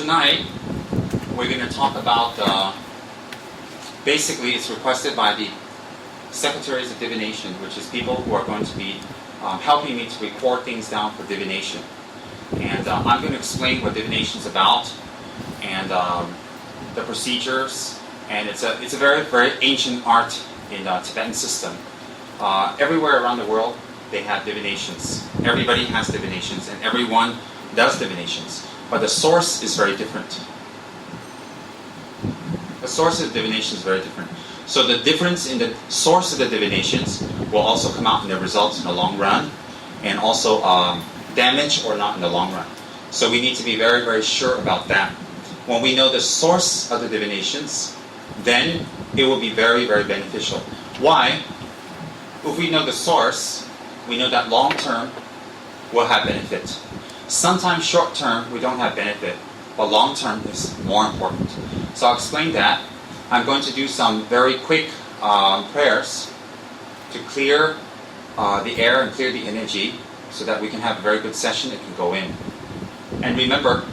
Tonight, we're going to talk about, basically it's requested by the Secretaries of Divination, which is people who are going to be helping me to record things down for divination. And I'm going to explain what divination is about and the procedures. And it's a very, very ancient art in the Tibetan system. Everywhere around the world, they have divinations. Everybody has divinations, and everyone does divinations. But the source is very different. The source of divination is very different. So the difference in the source of the divinations will also come out in the results in the long run, and also damage or not in the long run. So we need to be very, very sure about that. When we know the source of the divinations, then it will be very, very beneficial. Why? If we know the source, we know that long term will have benefit. Sometimes short term we don't have benefit, but long term is more important. So I'll explain that. I'm going to do some very quick prayers to clear the air and clear the energy so that we can have a very good session that can go in. And remember,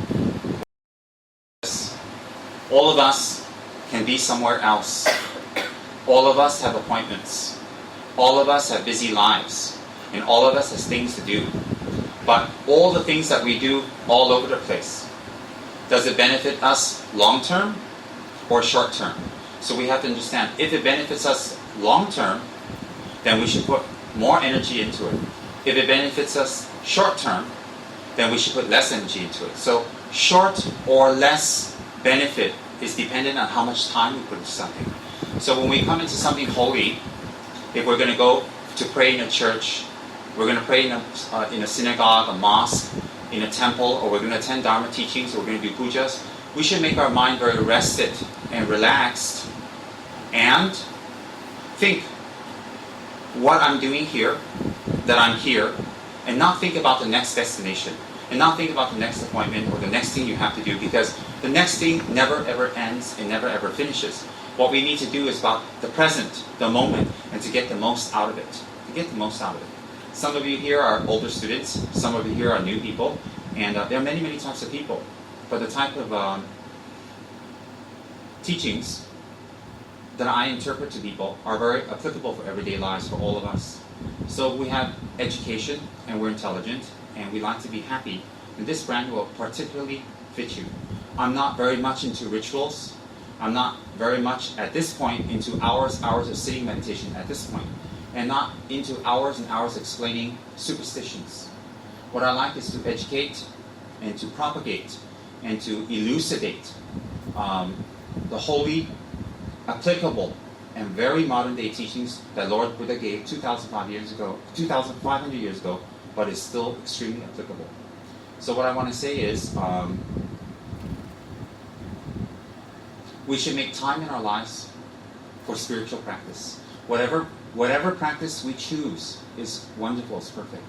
all of us can be somewhere else. All of us have appointments. All of us have busy lives. And all of us has things to do. But all the things that we do all over the place, does it benefit us long term or short term? So we have to understand, if it benefits us long term, then we should put more energy into it. If it benefits us short term, then we should put less energy into it. So short or less benefit is dependent on how much time we put into something. So when we come into something holy, if we're going to go to pray in a church, we're going to pray in a synagogue, a mosque, in a temple, or we're going to attend Dharma teachings, or we're going to do pujas, we should make our mind very rested and relaxed and think what I'm doing here, that I'm here, and not think about the next destination, and not think about the next appointment or the next thing you have to do, because the next thing never ever ends and never ever finishes. What we need to do is about the present, the moment, and to get the most out of it. To get the most out of it. Some of you here are older students, some of you here are new people, and there are many, many types of people. But the type of teachings that I interpret to people are very applicable for everyday lives for all of us. So we have education, and we're intelligent, and we like to be happy, and this brand will particularly fit you. I'm not very much into rituals. I'm not very much, at this point, into hours of sitting meditation at this point. And not into hours and hours explaining superstitions. What I like is to educate and to propagate and to elucidate the holy, applicable, and very modern day teachings that Lord Buddha gave 2,500 years ago, but is still extremely applicable. So what I want to say is, we should make time in our lives for spiritual practice. Whatever practice we choose is wonderful, is perfect.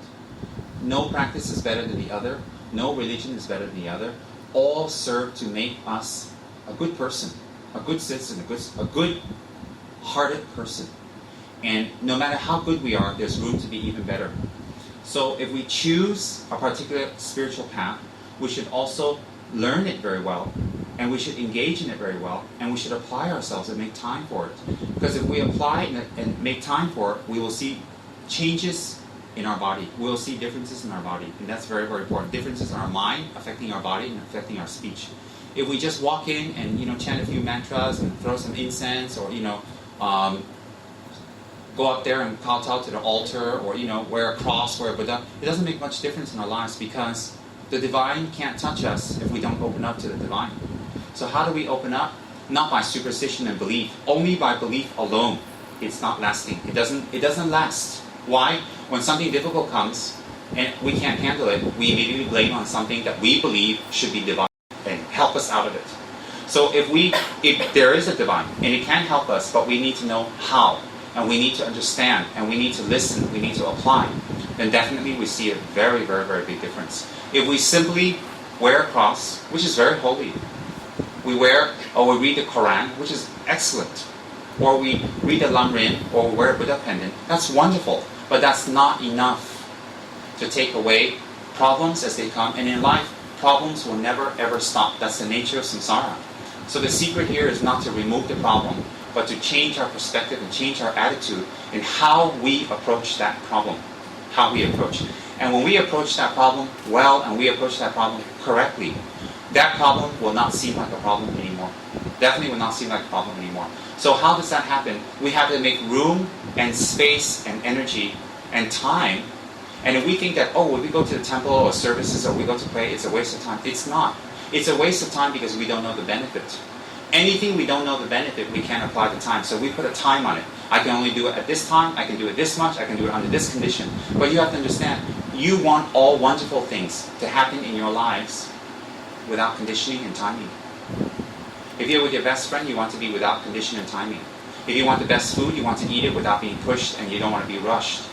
No practice is better than the other. No religion is better than the other. All serve to make us a good person, a good citizen, a good-hearted person. And no matter how good we are, there's room to be even better. So if we choose a particular spiritual path, we should also learn it very well, and we should engage in it very well, and we should apply ourselves and make time for it. Because if we apply and make time for it, we will see changes in our body. We will see differences in our body, and that's very, very important. Differences in our mind affecting our body and affecting our speech. If we just walk in and chant a few mantras and throw some incense, or go up there and kowtow to the altar, or wear a cross, wear a Buddha, it doesn't make much difference in our lives, because the divine can't touch us if we don't open up to the divine. So how do we open up? Not by superstition and belief. Only by belief alone. It's not lasting. It doesn't last. Why? When something difficult comes and we can't handle it, we immediately blame on something that we believe should be divine and help us out of it. So if there is a divine and it can help us, but we need to know how, and we need to understand, and we need to listen, we need to apply, then definitely we see a very, very, very big difference. If we simply wear a cross, which is very holy, we read the Quran, which is excellent, or we read the Lamrim, or wear a Buddha pendant, that's wonderful, but that's not enough to take away problems as they come. And in life, problems will never ever stop. That's the nature of samsara. So the secret here is not to remove the problem, but to change our perspective and change our attitude in how we approach that problem. How we approach. And when we approach that problem well and we approach that problem correctly, that problem will not seem like a problem anymore. Definitely will not seem like a problem anymore. So how does that happen? We have to make room and space and energy and time. And if we think that, oh, when we go to the temple or services or we go to pray, it's a waste of time. It's not. It's a waste of time because we don't know the benefit. Anything we don't know the benefit, we can't apply the time. So we put a time on it. I can only do it at this time, I can do it this much, I can do it under this condition. But you have to understand, you want all wonderful things to happen in your lives without conditioning and timing. If you're with your best friend, you want to be without condition and timing. If you want the best food, you want to eat it without being pushed and you don't want to be rushed.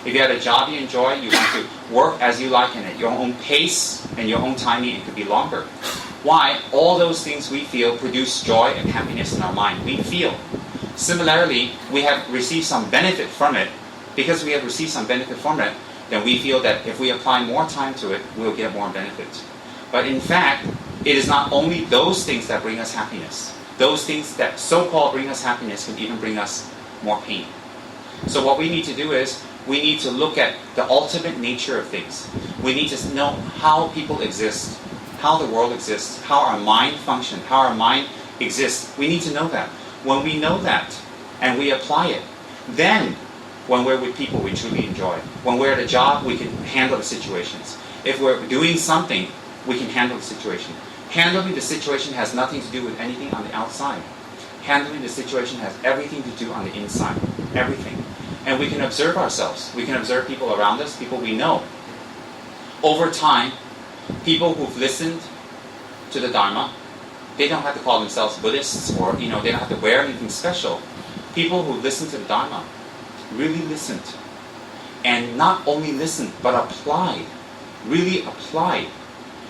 If you have a job you enjoy, you want to work as you like in it, your own pace and your own timing, it could be longer. Why? All those things we feel produce joy and happiness in our mind. We feel. Similarly, we have received some benefit from it. Because we have received some benefit from it, then we feel that if we apply more time to it, we'll get more benefit. But in fact, it is not only those things that bring us happiness. Those things that so-called bring us happiness can even bring us more pain. So what we need to do is, we need to look at the ultimate nature of things. We need to know how people exist, how the world exists, how our mind functions, how our mind exists. We need to know that. When we know that and we apply it, then when we're with people we truly enjoy. When we're at a job, we can handle the situations. If we're doing something, we can handle the situation. Handling the situation has nothing to do with anything on the outside. Handling the situation has everything to do on the inside. Everything. And we can observe ourselves. We can observe people around us, people we know. Over time, people who've listened to the Dharma, they don't have to call themselves Buddhists or they don't have to wear anything special. People who listen to the Dharma really listened. And not only listened, but applied. Really applied.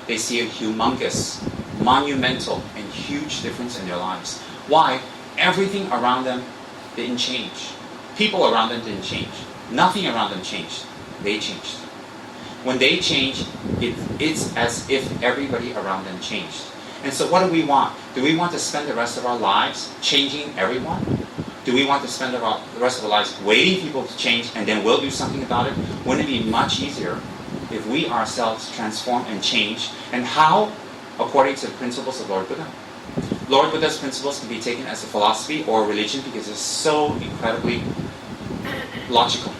They see a humongous, monumental, and huge difference in their lives. Why? Everything around them didn't change. People around them didn't change. Nothing around them changed. They changed. When they change, it's as if everybody around them changed. And so what do we want? Do we want to spend the rest of our lives changing everyone? Do we want to spend the rest of our lives waiting for people to change and then we'll do something about it? Wouldn't it be much easier if we ourselves transform and change? And how? According to the principles of Lord Buddha. Lord Buddha's principles can be taken as a philosophy or a religion because it's so incredibly logical.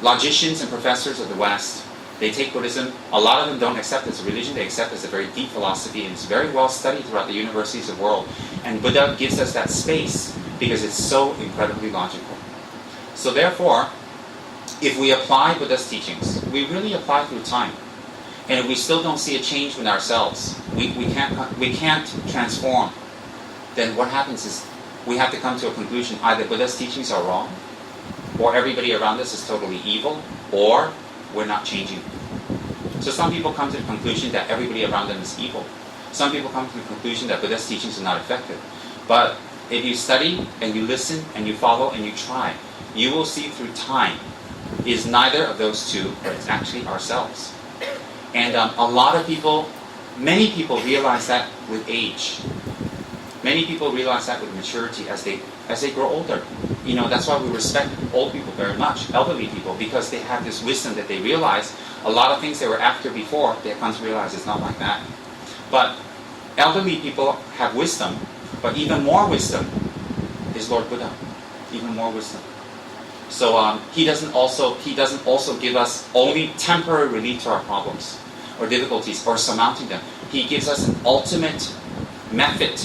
Logicians and professors of the West, they take Buddhism, a lot of them don't accept it as a religion, they accept it as a very deep philosophy, and it's very well studied throughout the universities of the world. And Buddha gives us that space because it's so incredibly logical. So therefore, if we apply Buddha's teachings, we really apply through time. And if we still don't see a change in ourselves, we can't transform, then what happens is we have to come to a conclusion. Either Buddha's teachings are wrong, or everybody around us is totally evil, or we're not changing. So some people come to the conclusion that everybody around them is evil. Some people come to the conclusion that Buddha's teachings are not effective. But if you study and you listen and you follow and you try, you will see through time is neither of those two, but it's actually ourselves. And a lot of people, many people realize that with age. Many people realize that with maturity as they grow older. That's why we respect old people very much, elderly people, because they have this wisdom that they realize a lot of things they were after before, they come to realize it's not like that. But elderly people have wisdom, but even more wisdom is Lord Buddha. Even more wisdom. So he doesn't also give us only temporary relief to our problems or difficulties or surmounting them. He gives us an ultimate method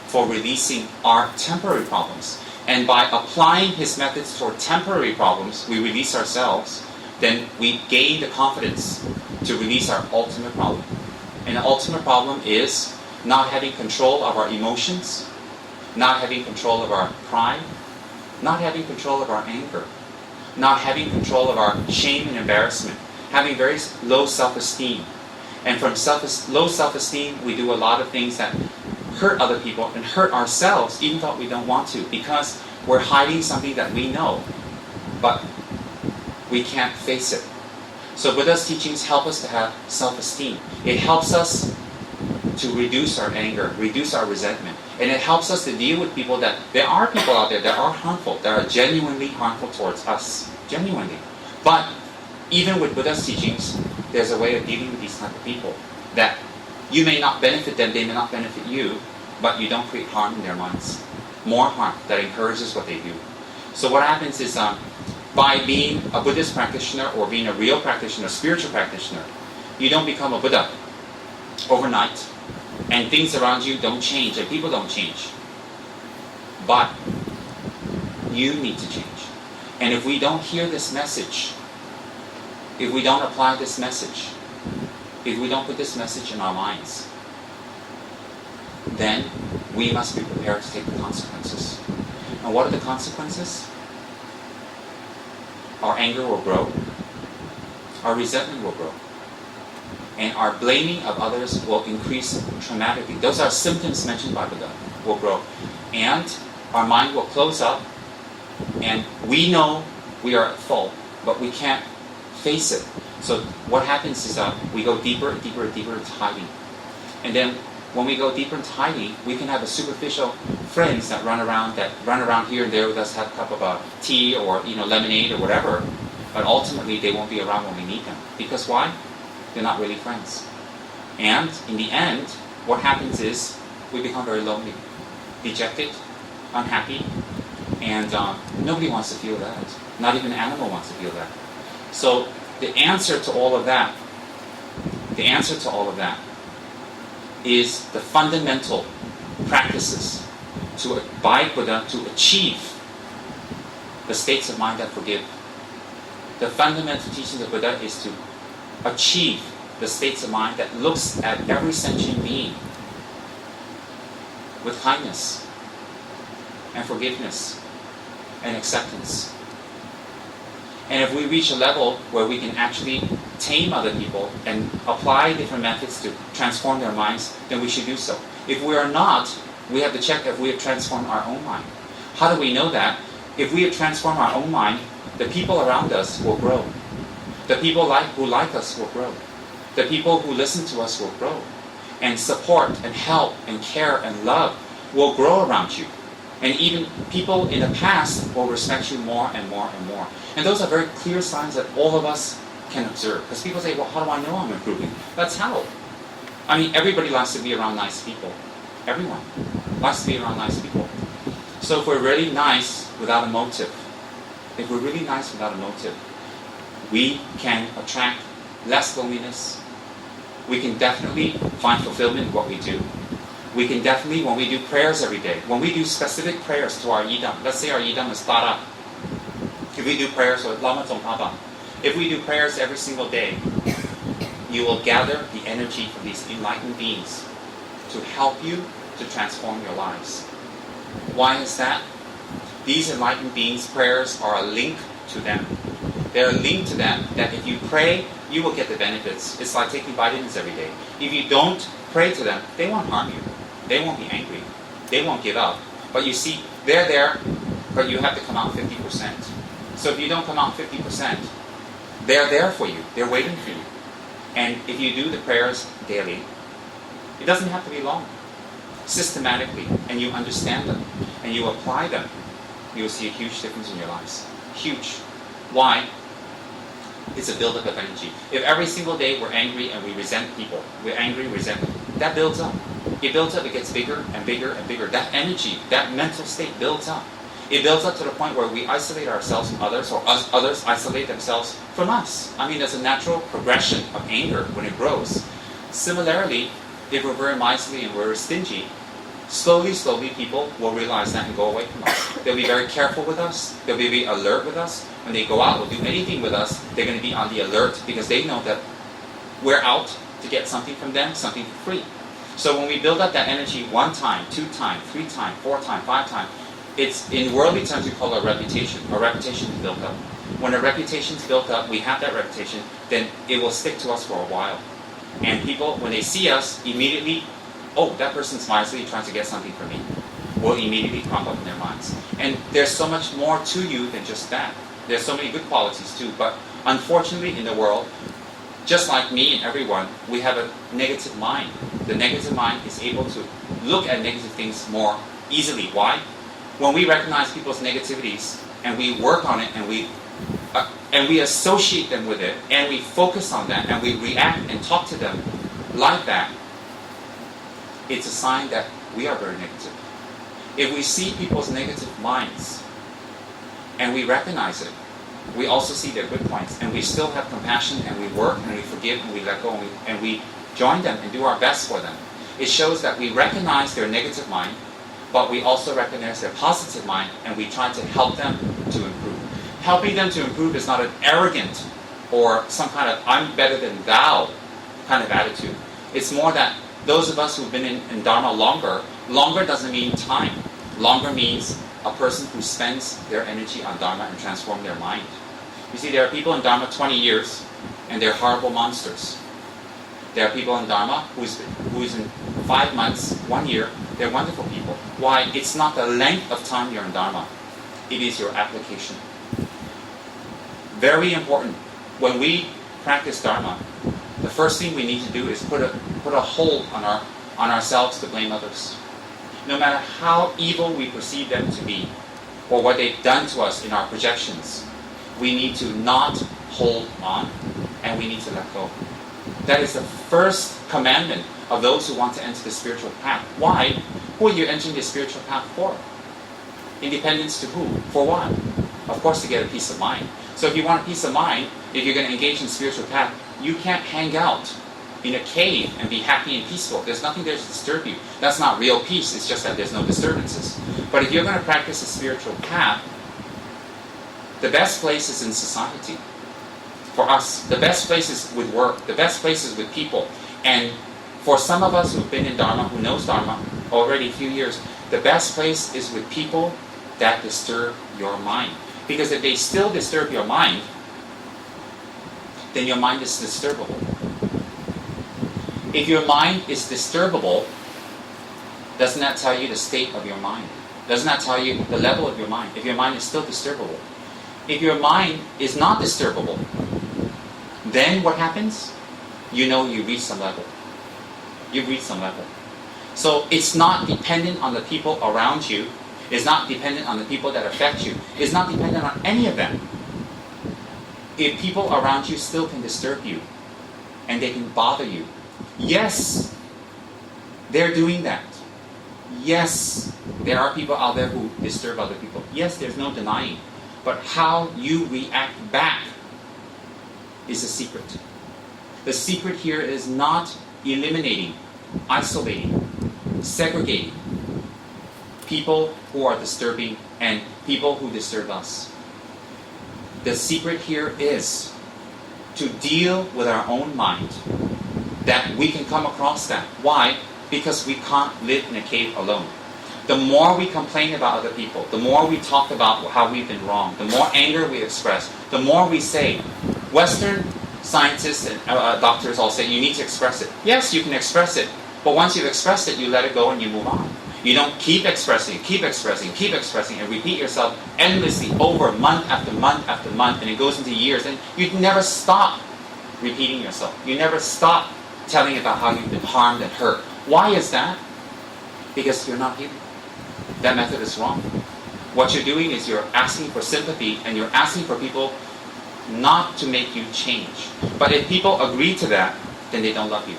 for releasing our temporary problems. And by applying his methods for temporary problems, we release ourselves, then we gain the confidence to release our ultimate problem. And the ultimate problem is not having control of our emotions, not having control of our pride, not having control of our anger, not having control of our shame and embarrassment, having very low self-esteem. And from low self-esteem, we do a lot of things that hurt other people and hurt ourselves, even though we don't want to, because we're hiding something that we know, but we can't face it. So Buddha's teachings help us to have self-esteem. It helps us to reduce our anger, reduce our resentment. And it helps us to deal with people that, there are people out there that are harmful, that are genuinely harmful towards us. Genuinely. But even with Buddha's teachings, there's a way of dealing with these type of people. That you may not benefit them, they may not benefit you, but you don't create harm in their minds. More harm that encourages what they do. So what happens is, by being a Buddhist practitioner or being a real practitioner, spiritual practitioner, you don't become a Buddha overnight, and things around you don't change, and people don't change. But you need to change. And if we don't hear this message, if we don't apply this message, if we don't put this message in our minds, then we must be prepared to take the consequences. And what are the consequences? Our anger will grow, our resentment will grow, and our blaming of others will increase dramatically. Those are symptoms mentioned by Buddha, will grow. And our mind will close up, and we know we are at fault, but we can't face it. So what happens is we go deeper and deeper and deeper into hiding. And then when we go deeper into hiding, we can have a superficial friends that run around here and there with us, have a cup of tea or lemonade or whatever, but ultimately they won't be around when we need them. Because why? They're not really friends. And in the end, what happens is we become very lonely, dejected, unhappy, and nobody wants to feel that. Not even an animal wants to feel that. So the answer to all of that is the fundamental practices by Buddha to achieve the states of mind that forgive. The fundamental teachings of Buddha is to achieve the states of mind that looks at every sentient being with kindness and forgiveness and acceptance. And if we reach a level where we can actually tame other people and apply different methods to transform their minds, then we should do so. If we are not, we have to check if we have transformed our own mind. How do we know that? If we have transformed our own mind, the people around us will grow. The people who like us will grow. The people who listen to us will grow. And support and help and care and love will grow around you. And even people in the past will respect you more and more and more. And those are very clear signs that all of us can observe. Because people say, well, how do I know I'm improving? That's how. I mean, everybody likes to be around nice people. Everyone likes to be around nice people. So if we're really nice without a motive, we can attract less loneliness. We can definitely find fulfillment in what we do. We can definitely, when we do prayers every day, when we do specific prayers to our yidam, let's say our yidam is Tara. If we do prayers with Lama Tsongkhapa, if we do prayers every single day, you will gather the energy from these enlightened beings to help you to transform your lives. Why is that? These enlightened beings' prayers are a link to them. They're a link to them that if you pray, you will get the benefits. It's like taking vitamins every day. If you don't pray to them, they won't harm you. They won't be angry. They won't give up. But you see, they're there, but you have to come out 50%. So if you don't come out 50%, they're there for you. They're waiting for you. And if you do the prayers daily, it doesn't have to be long. Systematically, and you understand them, and you apply them, you will see a huge difference in your lives. Huge. Why? It's a buildup of energy. If every single day we're angry and we resent people, we're angry, resentment, that builds up. It builds up, it gets bigger and bigger and bigger. That energy, that mental state builds up. It builds up to the point where we isolate ourselves from others, or others isolate themselves from us. I mean, there's a natural progression of anger when it grows. Similarly, if we're very miserly and we're stingy, slowly people will realize that and go away from us. They'll be very careful with us. They'll be very alert with us. When they go out or do anything with us, they're going to be on the alert because they know that we're out to get something from them, something for free. So when we build up that energy 1 time, 2 times, 3 times, 4 times, 5 times, it's in worldly terms we call it a reputation. A reputation is built up. When a reputation is built up, we have that reputation, then it will stick to us for a while. And people, when they see us, immediately, oh, that person's miserly trying to get something from me, will immediately crop up in their minds. And there's so much more to you than just that. There's so many good qualities too, but Unfortunately, in the world, just like me and everyone, we have a negative mind. The negative mind is able to look at negative things more easily. Why? When we recognize people's negativities and we work on it and we associate them with it and we focus on that and we react and talk to them like that, it's a sign that we are very negative. If we see people's negative minds and we recognize it, we also see their good points, and we still have compassion, and we work, and we forgive, and we let go, and we join them and do our best for them. It shows that we recognize their negative mind, but we also recognize their positive mind, and we try to help them to improve. Helping them to improve is not an arrogant or some kind of I'm better than thou kind of attitude. It's more that those of us who've been in Dharma longer doesn't mean time. Longer means a person who spends their energy on Dharma and transform their mind. You see, there are people in Dharma 20 years, and they're horrible monsters. There are people in Dharma who's in 5 months, 1 year, they're wonderful people. Why? It's not the length of time you're in Dharma. It is your application. Very important. When we practice Dharma, the first thing we need to do is put a hold on ourselves to blame others. No matter how evil we perceive them to be, or what they've done to us in our projections, we need to not hold on, and we need to let go. That is the first commandment of those who want to enter the spiritual path. Why? Who are you entering the spiritual path for? Independence to who? For what? Of course, to get a peace of mind. So if you want a peace of mind, if you're going to engage in the spiritual path, you can't hang out in a cave and be happy and peaceful. There's nothing there to disturb you. That's not real peace. It's just that there's no disturbances. But if you're going to practice a spiritual path, the best place is in society. For us, the best place is with work. The best place is with people. And for some of us who've been in Dharma, who knows Dharma already a few years, the best place is with people that disturb your mind. Because if they still disturb your mind, then your mind is disturbable. If your mind is disturbable, doesn't that tell you the state of your mind? Doesn't that tell you the level of your mind? If your mind is still disturbable. If your mind is not disturbable, then what happens? You know you reach some level. You've reached some level. So it's not dependent on the people around you. It's not dependent on the people that affect you. It's not dependent on any of them. If people around you still can disturb you, and they can bother you, yes, they're doing that. Yes, there are people out there who disturb other people. Yes, there's no denying. But how you react back is the secret. The secret here is not eliminating, isolating, segregating people who are disturbing and people who disturb us. The secret here is to deal with our own mind, that we can come across that. Why? Because we can't live in a cave alone. The more we complain about other people, the more we talk about how we've been wrong, the more anger we express, the more we say. Western scientists and doctors all say you need to express it. Yes, you can express it, but once you've expressed it, you let it go and you move on. You don't keep expressing, and repeat yourself endlessly over month after month after month, and it goes into years, and you never stop repeating yourself. You never stop telling about how you've been harmed and hurt. Why is that? Because you're not healing. That method is wrong. What you're doing is you're asking for sympathy, and you're asking for people not to make you change. But if people agree to that, then they don't love you.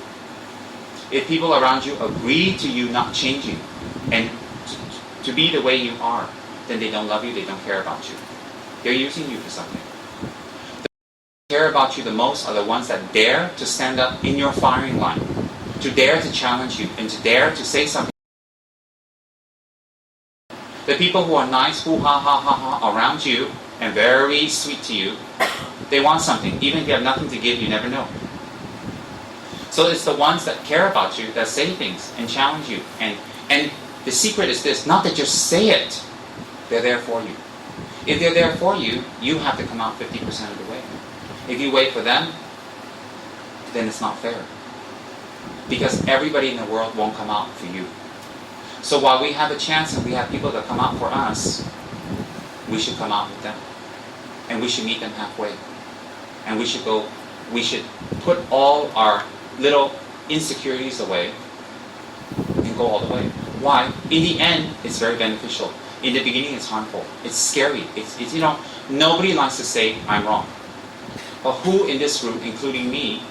If people around you agree to you not changing and to be the way you are, then they don't love you, they don't care about you. They're using you for something. The people who care about you the most are the ones that dare to stand up in your firing line, to dare to challenge you, and to dare to say something. The people who are nice, hoo-ha-ha-ha-ha around you, and very sweet to you, they want something. Even if you have nothing to give, you never know. So it's the ones that care about you that say things and challenge you. And the secret is this, not that just say it, they're there for you. If they're there for you, you have to come out 50% of the way. If you wait for them, then it's not fair. Because everybody in the world won't come out for you. So while we have a chance and we have people that come out for us, we should come out with them. And we should meet them halfway. and we should put all our little insecurities away and go all the way. Why? In the end, it's very beneficial. In the beginning, it's harmful. It's scary. It's nobody likes to say, I'm wrong. But who in this room, including me,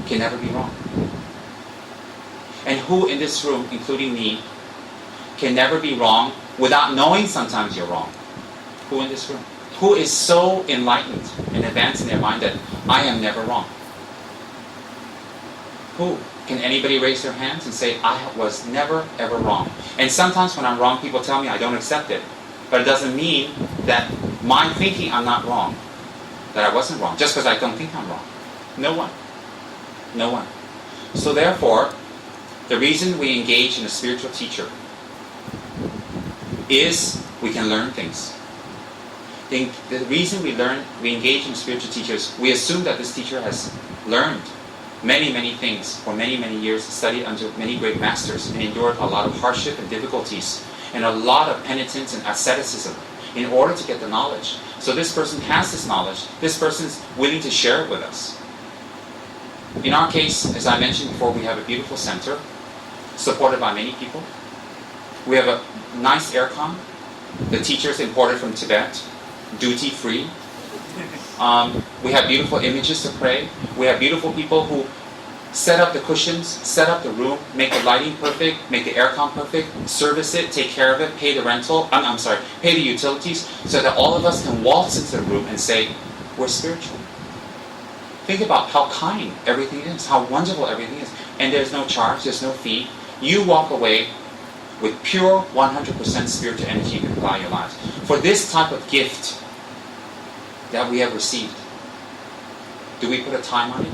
can never be wrong? And who in this room, including me, can never be wrong without knowing sometimes you're wrong? Who in this room? Who is so enlightened and advanced in their mind that I am never wrong? Who? Can anybody raise their hands and say, I was never ever wrong? And sometimes when I'm wrong, people tell me I don't accept it. But it doesn't mean that my thinking I'm not wrong, that I wasn't wrong, just because I don't think I'm wrong. No one. No one. So therefore, the reason we engage in a spiritual teacher is we can learn things. The reason we engage in spiritual teachers, we assume that this teacher has learned many things for many years, studied under many great masters, and endured a lot of hardship and difficulties, and a lot of penitence and asceticism in order to get the knowledge. So this person has this knowledge. This person's willing to share it with us. In our case, as I mentioned before, we have a beautiful center, supported by many people. We have a nice aircon. The teachers imported from Tibet, duty-free. We have beautiful images to pray. We have beautiful people who set up the cushions, set up the room, make the lighting perfect, make the aircon perfect, service it, take care of it, pay the rental, pay the utilities, so that all of us can waltz into the room and say, we're spiritual. Think about how kind everything is, how wonderful everything is. And there's no charge, there's no fee. You walk away with pure 100% spiritual energy to apply your lives. For this type of gift that we have received, do we put a time on it?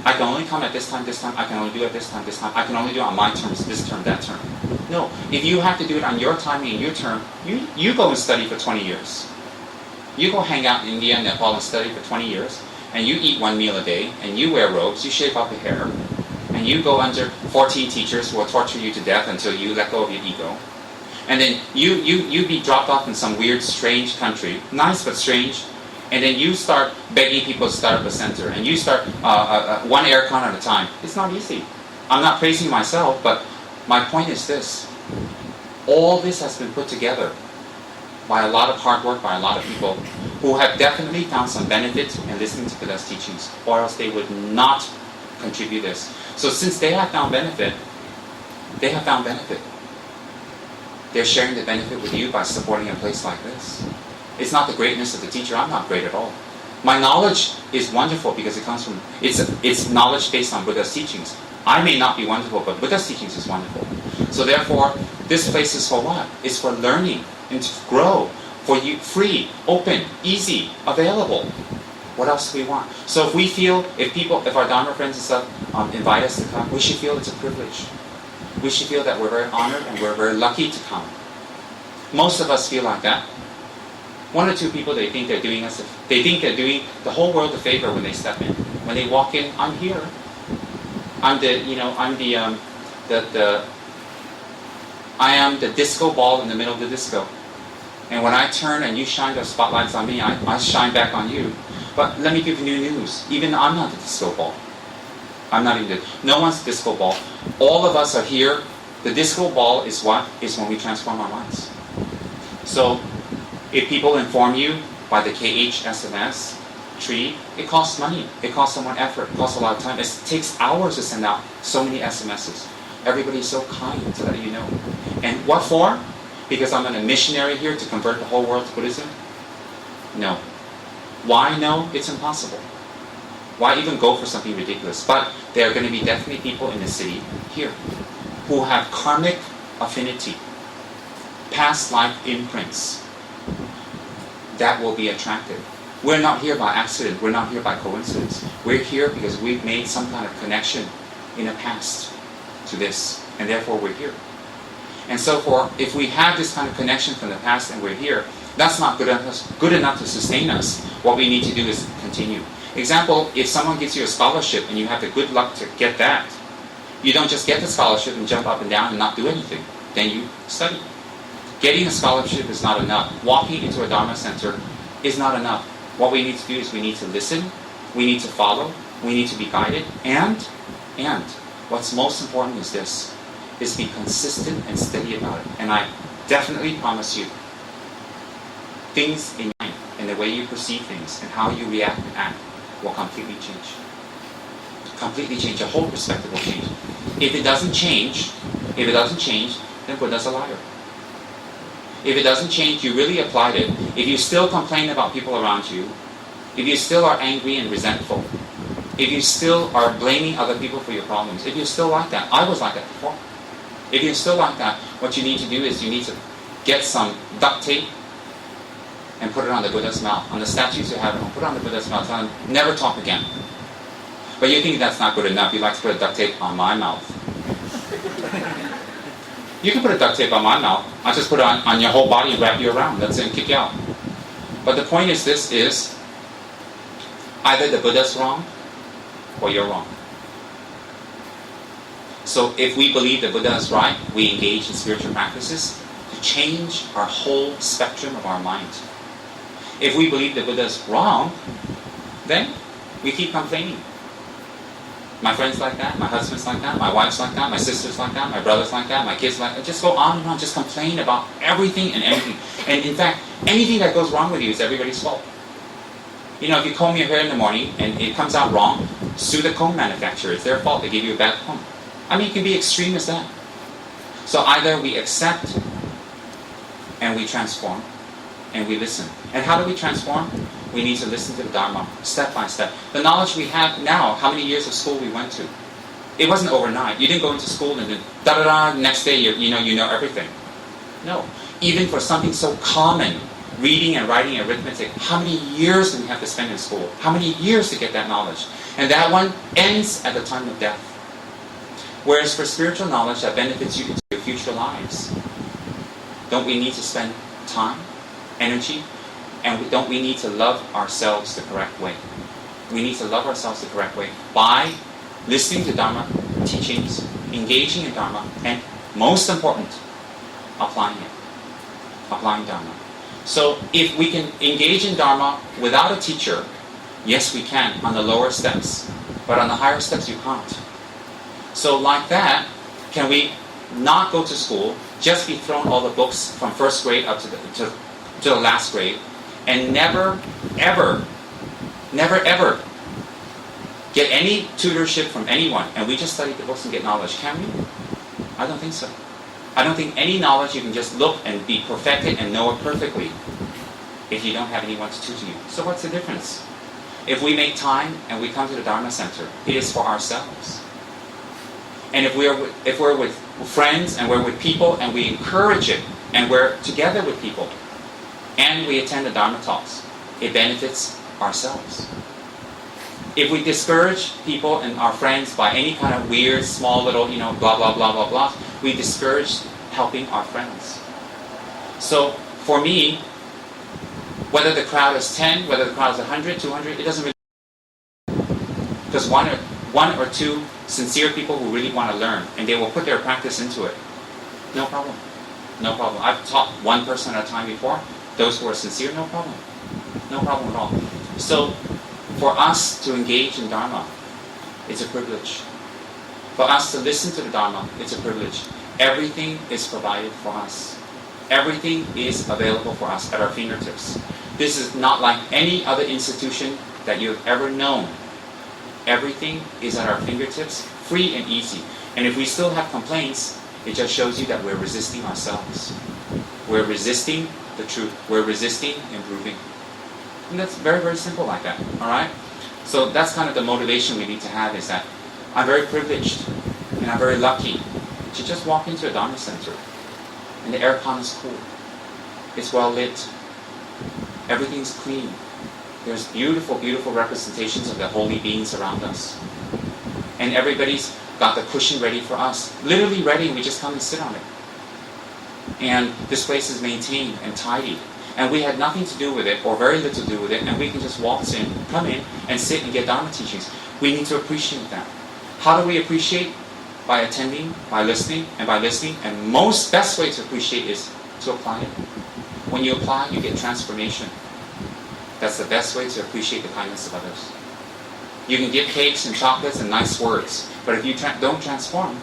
I can only come at this time, I can only do it this time, I can only do it on my terms, this term, that term. No, if you have to do it on your timing and your term, you go and study for 20 years. You go hang out in India and Nepal and study for 20 years, and you eat one meal a day, and you wear robes, you shave off your hair, and you go under 14 teachers who will torture you to death until you let go of your ego. And then you be dropped off in some weird, strange country, nice but strange, and then you start begging people to start up a center, and you start one aircon at a time. It's not easy. I'm not praising myself, but my point is this. All this has been put together by a lot of hard work, by a lot of people who have definitely found some benefit in listening to Buddha's teachings, or else they would not contribute this. So since they have found benefit, they're sharing the benefit with you by supporting a place like this. It's not the greatness of the teacher. I'm not great at all. My knowledge is wonderful because it comes from, it's knowledge based on Buddha's teachings. I may not be wonderful, but Buddha's teachings is wonderful. So therefore, this place is for what? It's for learning and to grow. For you, free, open, easy, available. What else do we want? So if we feel, if our Dharma friends and stuff invite us to come, we should feel it's a privilege. We should feel that we're very honored and we're very lucky to come. Most of us feel like that. One or two people, they think they're doing the whole world a favor when they step in. When they walk in, I'm here. I am the disco ball in the middle of the disco. And when I turn and you shine the spotlights on me, I shine back on you. But let me give you new news. Even I'm not the disco ball. No one's the disco ball. All of us are here. The disco ball is what? Is when we transform our minds. So, if people inform you by the KH SMS tree, it costs money. It costs someone effort. It costs a lot of time. It takes hours to send out so many SMSs. Everybody's so kind to let you know. And what for? Because I'm a missionary here to convert the whole world to Buddhism? No. Why no? It's impossible. Why even go for something ridiculous? But there are going to be definitely people in the city here who have karmic affinity, past life imprints that will be attractive. We're not here by accident. We're not here by coincidence. We're here because we've made some kind of connection in the past to this, and therefore we're here. And so if we have this kind of connection from the past and we're here, that's not good enough to sustain us. What we need to do is continue. Example, if someone gives you a scholarship and you have the good luck to get that, you don't just get the scholarship and jump up and down and not do anything. Then you study. Getting a scholarship is not enough. Walking into a Dharma center is not enough. what we need to do is we need to listen, we need to follow, we need to be guided, and what's most important is this, is be consistent and steady about it. And I definitely promise you, things in your mind and the way you perceive things and how you react and act will completely change. Completely change. Your whole perspective will change. If it doesn't change, then Buddha's a liar. If it doesn't change, you really applied it. If you still complain about people around you, if you still are angry and resentful, if you still are blaming other people for your problems, if you're still like that, I was like that before. If you're still like that, what you need to do is you need to get some duct tape and put it on the Buddha's mouth. On the statues you have, put it on the Buddha's mouth. Tell him, never talk again. But you think that's not good enough. You'd like to put a duct tape on my mouth. You can put a duct tape on my mouth. I'll just put it on your whole body and wrap you around. That's it, and kick you out. But the point is this is, either the Buddha's wrong or you're wrong. So if we believe the Buddha is right, we engage in spiritual practices to change our whole spectrum of our mind. If we believe the Buddha is wrong, then we keep complaining. My friends like that, my husband's like that, my wife's like that, my sister's like that, my brother's like that, my kids like that. Just go on and on, just complain about everything and anything. And in fact, anything that goes wrong with you is everybody's fault. You know, if you comb your hair in the morning and it comes out wrong, sue the comb manufacturer. It's their fault. They give you a bad comb. I mean, it can be extreme as that. So either we accept and we transform and we listen. And how do we transform? We need to listen to the Dharma, step by step. The knowledge we have now, how many years of school we went to? It wasn't overnight. You didn't go into school and then, da-da-da, next day you know everything. No. Even for something so common, reading and writing arithmetic, how many years do we have to spend in school? How many years to get that knowledge? And that one ends at the time of death. Whereas for spiritual knowledge that benefits you into your future lives, don't we need to spend time, energy, and don't we need to love ourselves the correct way? We need to love ourselves the correct way by listening to Dharma teachings, engaging in Dharma, and most important, applying it. Applying Dharma. So if we can engage in Dharma without a teacher, yes we can on the lower steps, but on the higher steps you can't. So like that, can we not go to school, just be thrown all the books from first grade up to the last grade, and never ever get any tutorship from anyone, and we just study the books and get knowledge? Can we? I don't think so. I don't think any knowledge you can just look and be perfected and know it perfectly if you don't have anyone to tutor you. So what's the difference? If we make time and we come to the Dharma Center, it is for ourselves. And if we're with friends and we're with people and we encourage it and we're together with people and we attend the Dharma talks, it benefits ourselves. If we discourage people and our friends by any kind of weird, small little, blah, blah, blah, blah, blah, we discourage helping our friends. So for me, whether the crowd is 10, whether the crowd is 100, 200, it doesn't really matter. Because one or two sincere people who really want to learn, and they will put their practice into it. No problem. No problem. I've taught one person at a time before. Those who are sincere, no problem. No problem at all. So, for us to engage in Dharma, it's a privilege. For us to listen to the Dharma, it's a privilege. Everything is provided for us. Everything is available for us at our fingertips. This is not like any other institution that you have ever known. Everything is at our fingertips, free and easy. And if we still have complaints, it just shows you that we're resisting ourselves. We're resisting the truth. We're resisting improving. And that's very, very simple like that, all right? So that's kind of the motivation we need to have, is that I'm very privileged and I'm very lucky to just walk into a Dharma center and the aircon is cool. It's well lit. Everything's clean. There's beautiful, beautiful representations of the holy beings around us. And everybody's got the cushion ready for us. Literally ready, and we just come and sit on it. And this place is maintained and tidy. And we had nothing to do with it, or very little to do with it, and we can just waltz in, come in, and sit and get Dharma teachings. We need to appreciate that. How do we appreciate? By attending, by listening, and by listening. And best way to appreciate is to apply it. When you apply, you get transformation. That's the best way to appreciate the kindness of others. You can give cakes and chocolates and nice words, but if you don't transform,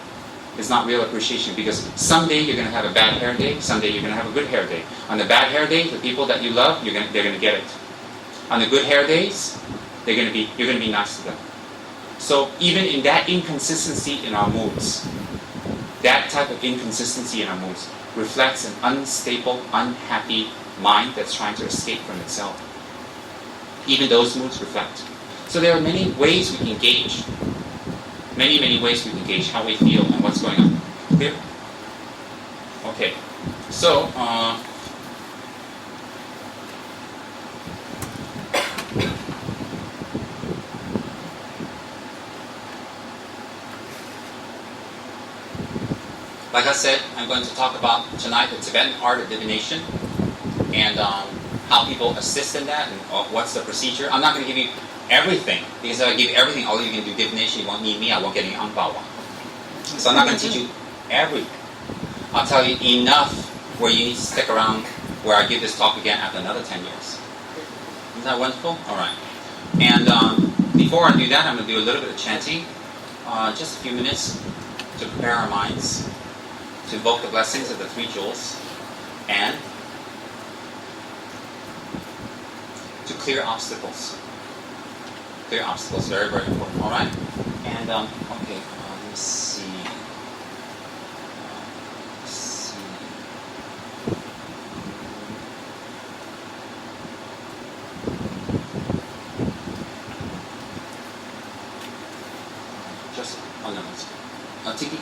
it's not real appreciation, because someday you're going to have a bad hair day, someday you're going to have a good hair day. On the bad hair day, the people that you love, they're going to get it. On the good hair days, you're going to be nice to them. So even in that inconsistency in our moods, that type of inconsistency in our moods reflects an unstable, unhappy mind that's trying to escape from itself. Even those moods reflect. So there are many ways we can gauge. Many ways we can gauge how we feel and what's going on. Clear? Okay. So, like I said, I'm going to talk about tonight the Tibetan art of divination and how people assist in that and what's the procedure. I'm not going to give you everything, because if I give everything, all you can do divination, you won't need me, I won't get any angbao. So I'm not going to teach you everything. I'll tell you enough where you need to stick around, where I give this talk again after another 10 years. Isn't that wonderful? Alright. And before I do that, I'm going to do a little bit of chanting. Just a few minutes to prepare our minds, to invoke the blessings of the three jewels, and to clear obstacles. Clear obstacles, very, very important. All right? And, okay, let's see. Just, oh no, let's go. Tiki.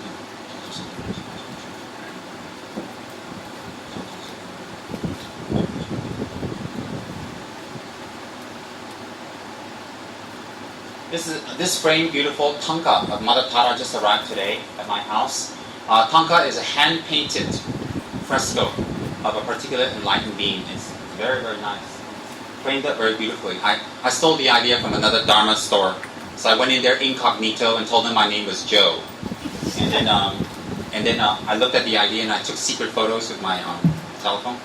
This framed, beautiful tanka of Mother Tara just arrived today at my house. Tanka is a hand-painted fresco of a particular enlightened being. It's very, very nice. Framed up very beautifully. I stole the idea from another Dharma store. So I went in there incognito and told them my name was Joe. And then I looked at the idea and I took secret photos with my telephone.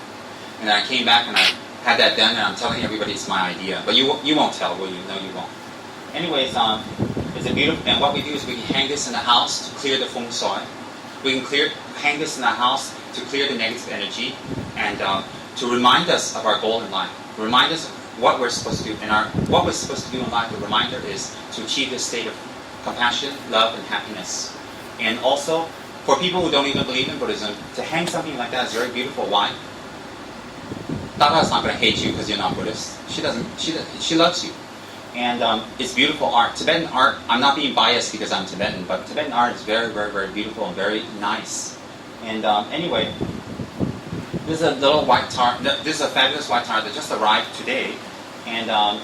And then I came back and I had that done, and I'm telling everybody it's my idea. But you won't tell, will you? No, you won't. Anyways, it's a beautiful, and what we do is we can hang this in the house to clear the feng shui. We can hang this in the house to clear the negative energy, and to remind us of our goal in life. Remind us of what we're supposed to do. And what we're supposed to do in life, the reminder is to achieve this state of compassion, love, and happiness. And also, for people who don't even believe in Buddhism, to hang something like that is very beautiful. Why? Tara's not going to hate you because you're not Buddhist. She loves you. And it's beautiful art. Tibetan art, I'm not being biased because I'm Tibetan, but Tibetan art is very, very, very beautiful and very nice. And anyway, this is a little white tar. This is a fabulous white tar that just arrived today. And I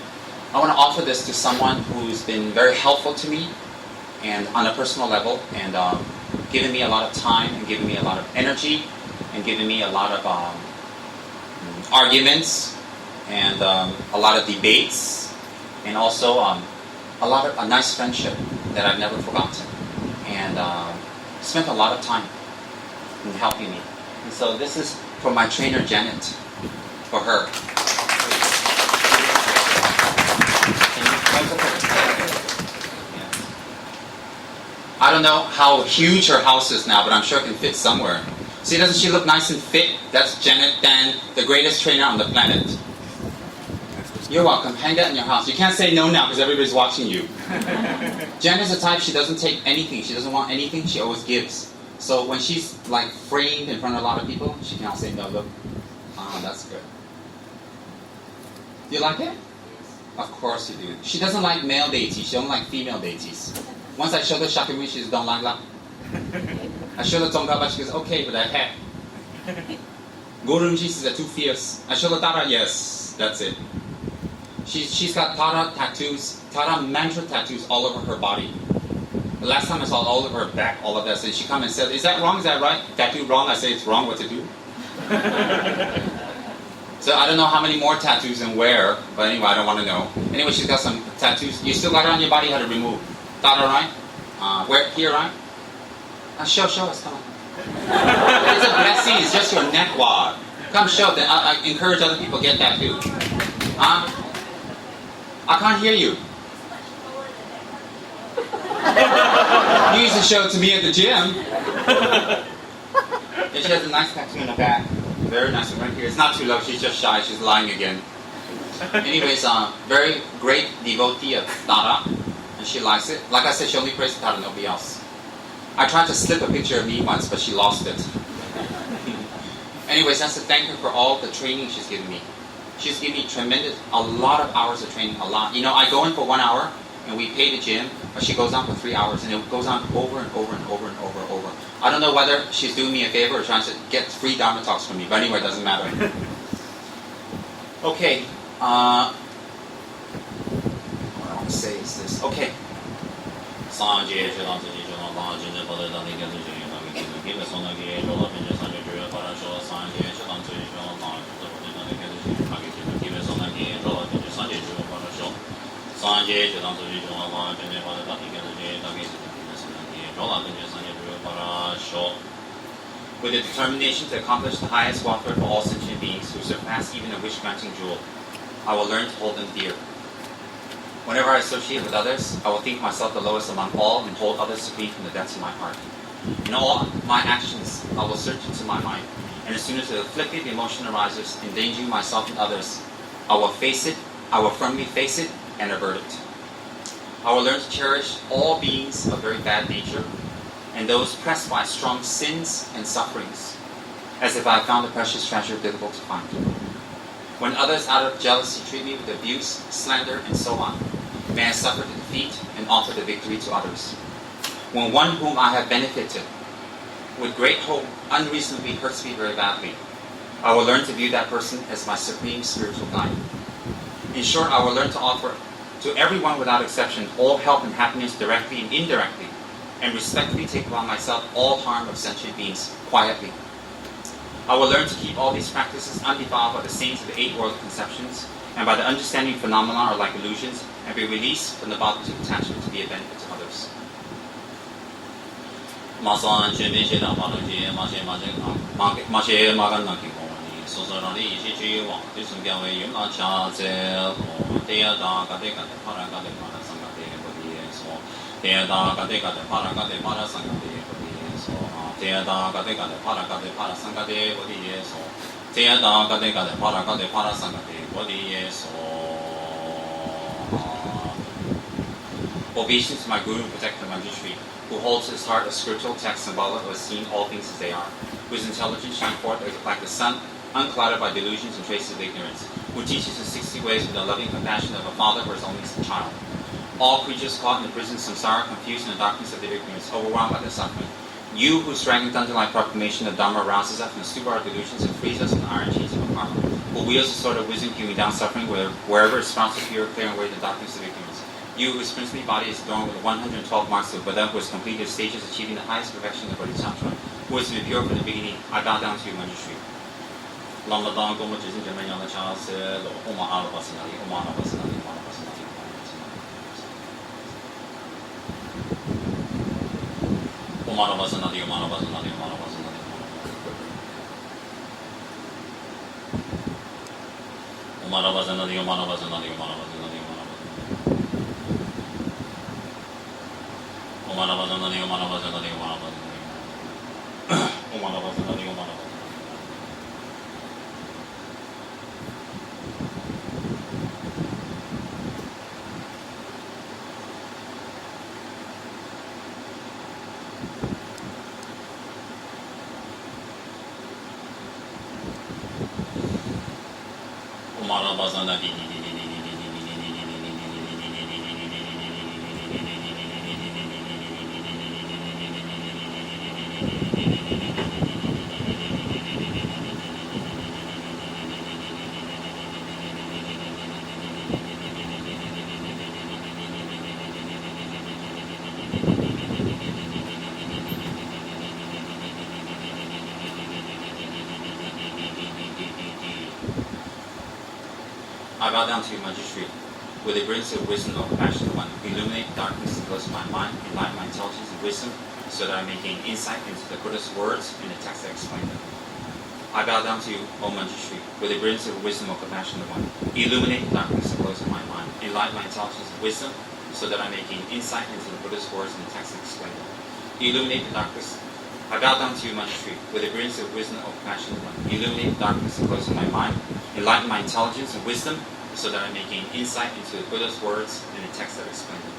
want to offer this to someone who's been very helpful to me and on a personal level, and given me a lot of time and given me a lot of energy and given me a lot of arguments and a lot of debates. And also a nice friendship that I've never forgotten, and spent a lot of time in helping me. And so this is for my trainer Janet, for her. I don't know how huge her house is now, but I'm sure it can fit somewhere. See, doesn't she look nice and fit? That's Janet Dan, the greatest trainer on the planet. You're welcome. Hang that in your house. You can't say no now because everybody's watching you. Jen is the type, she doesn't take anything. She doesn't want anything. She always gives. So when she's like framed in front of a lot of people, she cannot say no. Look, that's good. Do you like it? Of course you do. She doesn't like male deities. She don't like female deities. Once I showed her Shakyamuni, she just don't like that. I showed her Tsongkhapa, she goes, okay, but that hat. Guru Rinpoche says they're too fierce. I showed her Tara, yes, that's it. She's got Tara tattoos, Tara mantra tattoos all over her body. The last time I saw all over her back, all of that. So she come and said, is that wrong? Is that right? Tattoo wrong? I say it's wrong. What to do? So I don't know how many more tattoos and where, but anyway, I don't want to know. Anyway, she's got some tattoos. You still got it on your body, how to remove. Tara, right? Where? Here, right? Show us, come on. It's a blessing. It's just your neck wad. Come show. Then I encourage other people to get that too. I can't hear you. You used to show it to me at the gym. And she has a nice tattoo in the back. Very nice one right here. It's not too low. She's just shy. She's lying again. Anyways, very great devotee of Tara. And she likes it. Like I said, she only prays to Tara, nobody else. I tried to slip a picture of me once, but she lost it. Anyways, that's to thank her for all the training she's given me. She's given me a lot of hours of training, a lot. You know, I go in for 1 hour, and we pay the gym, but she goes on for 3 hours, and it goes on over and over and over and over and over. I don't know whether she's doing me a favor or trying to get free Dharma talks from me, but anyway, it doesn't matter. Okay, what I want to say is this. Okay. With the determination to accomplish the highest welfare for all sentient beings who surpass even a wish-granting jewel, I will learn to hold them dear. Whenever I associate with others, I will think myself the lowest among all and hold others supreme from the depths of my heart. In all my actions, I will search into my mind, and as soon as the afflictive emotion arises, endangering myself and others, I will face it, I will firmly face it, and avert it. I will learn to cherish all beings of very bad nature, and those pressed by strong sins and sufferings, as if I found a precious treasure difficult to find. When others out of jealousy treat me with abuse, slander, and so on, may I suffer the defeat and offer the victory to others. When one whom I have benefited with great hope unreasonably hurts me very badly, I will learn to view that person as my supreme spiritual guide. In short, I will learn to offer to everyone without exception all help and happiness directly and indirectly, and respectfully take upon myself all harm of sentient beings quietly. I will learn to keep all these practices undefiled by the stains of the 8 world conceptions, and by the understanding phenomena are like illusions, and be released from the bondage of attachment to be a benefit to others. Obeisance to my Guru and Protector Manjushri, who holds his heart a spiritual text symbolic of seeing all things as they are, whose intelligence shines forth like the sun, unclouded by delusions and traces of ignorance, who teaches the 60 ways with the loving compassion of a father for his only child. All creatures caught in the prison of samsara, confused in the darkness of their ignorance, overwhelmed by their suffering. You, whose dragon thunder-like proclamation of Dhamma rouses us from the stupor of delusions and frees us from the iron chains of karma, who wields the sword of wisdom, hewing down suffering wherever it sprouts to pure, clearing away the darkness of ignorance. You, whose princely body is adorned with the 112 marks of Buddha, who has completed stages achieving the highest perfection of Bodhisattva, who has been pure from the beginning, I bow down to you, Manjushri. Lama dang goma jizin jaman yang la cha se lo oma ala basanali oma ala basanali oma ala basanali oma ala basanali oma ala basanali oma ala basanali oma ala basanali oma ala basanali oma ala basanali oma ala basanali oma ala basanali oma ala basanali oma ala basanali oma ala I bow down to you, Manjushri, with the brilliance of wisdom of compassionate one, illuminate the darkness and close my mind, enlighten my intelligence and wisdom, so that I may gain insight into the Buddha's words and the text that explain them. I bow down to you, O Manjushri, with the brilliance of wisdom of compassion of one. Illuminate the darkness that closes my mind. Enlighten my intelligence and wisdom, so that I may gain insight into the Buddha's words and the text and explain them. Illuminate the darkness. I bow down to you, Manjushri, with the brilliance of wisdom of compassion of one. Illuminate the darkness that closes my mind. Enlighten my intelligence and wisdom, so that I may gain insight into the Buddha's words and the text that explain them.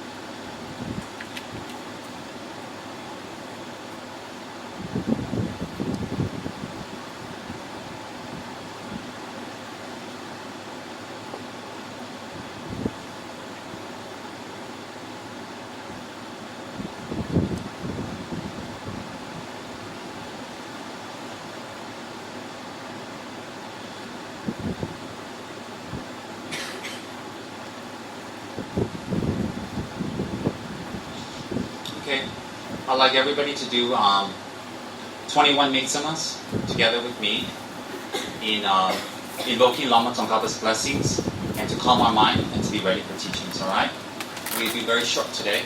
Okay, I'd like everybody to do 21 Mitsamas together with me in invoking Lama Tsongkhapa's blessings and to calm our mind and to be ready for teachings, alright? We'll be very short today.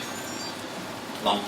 Long.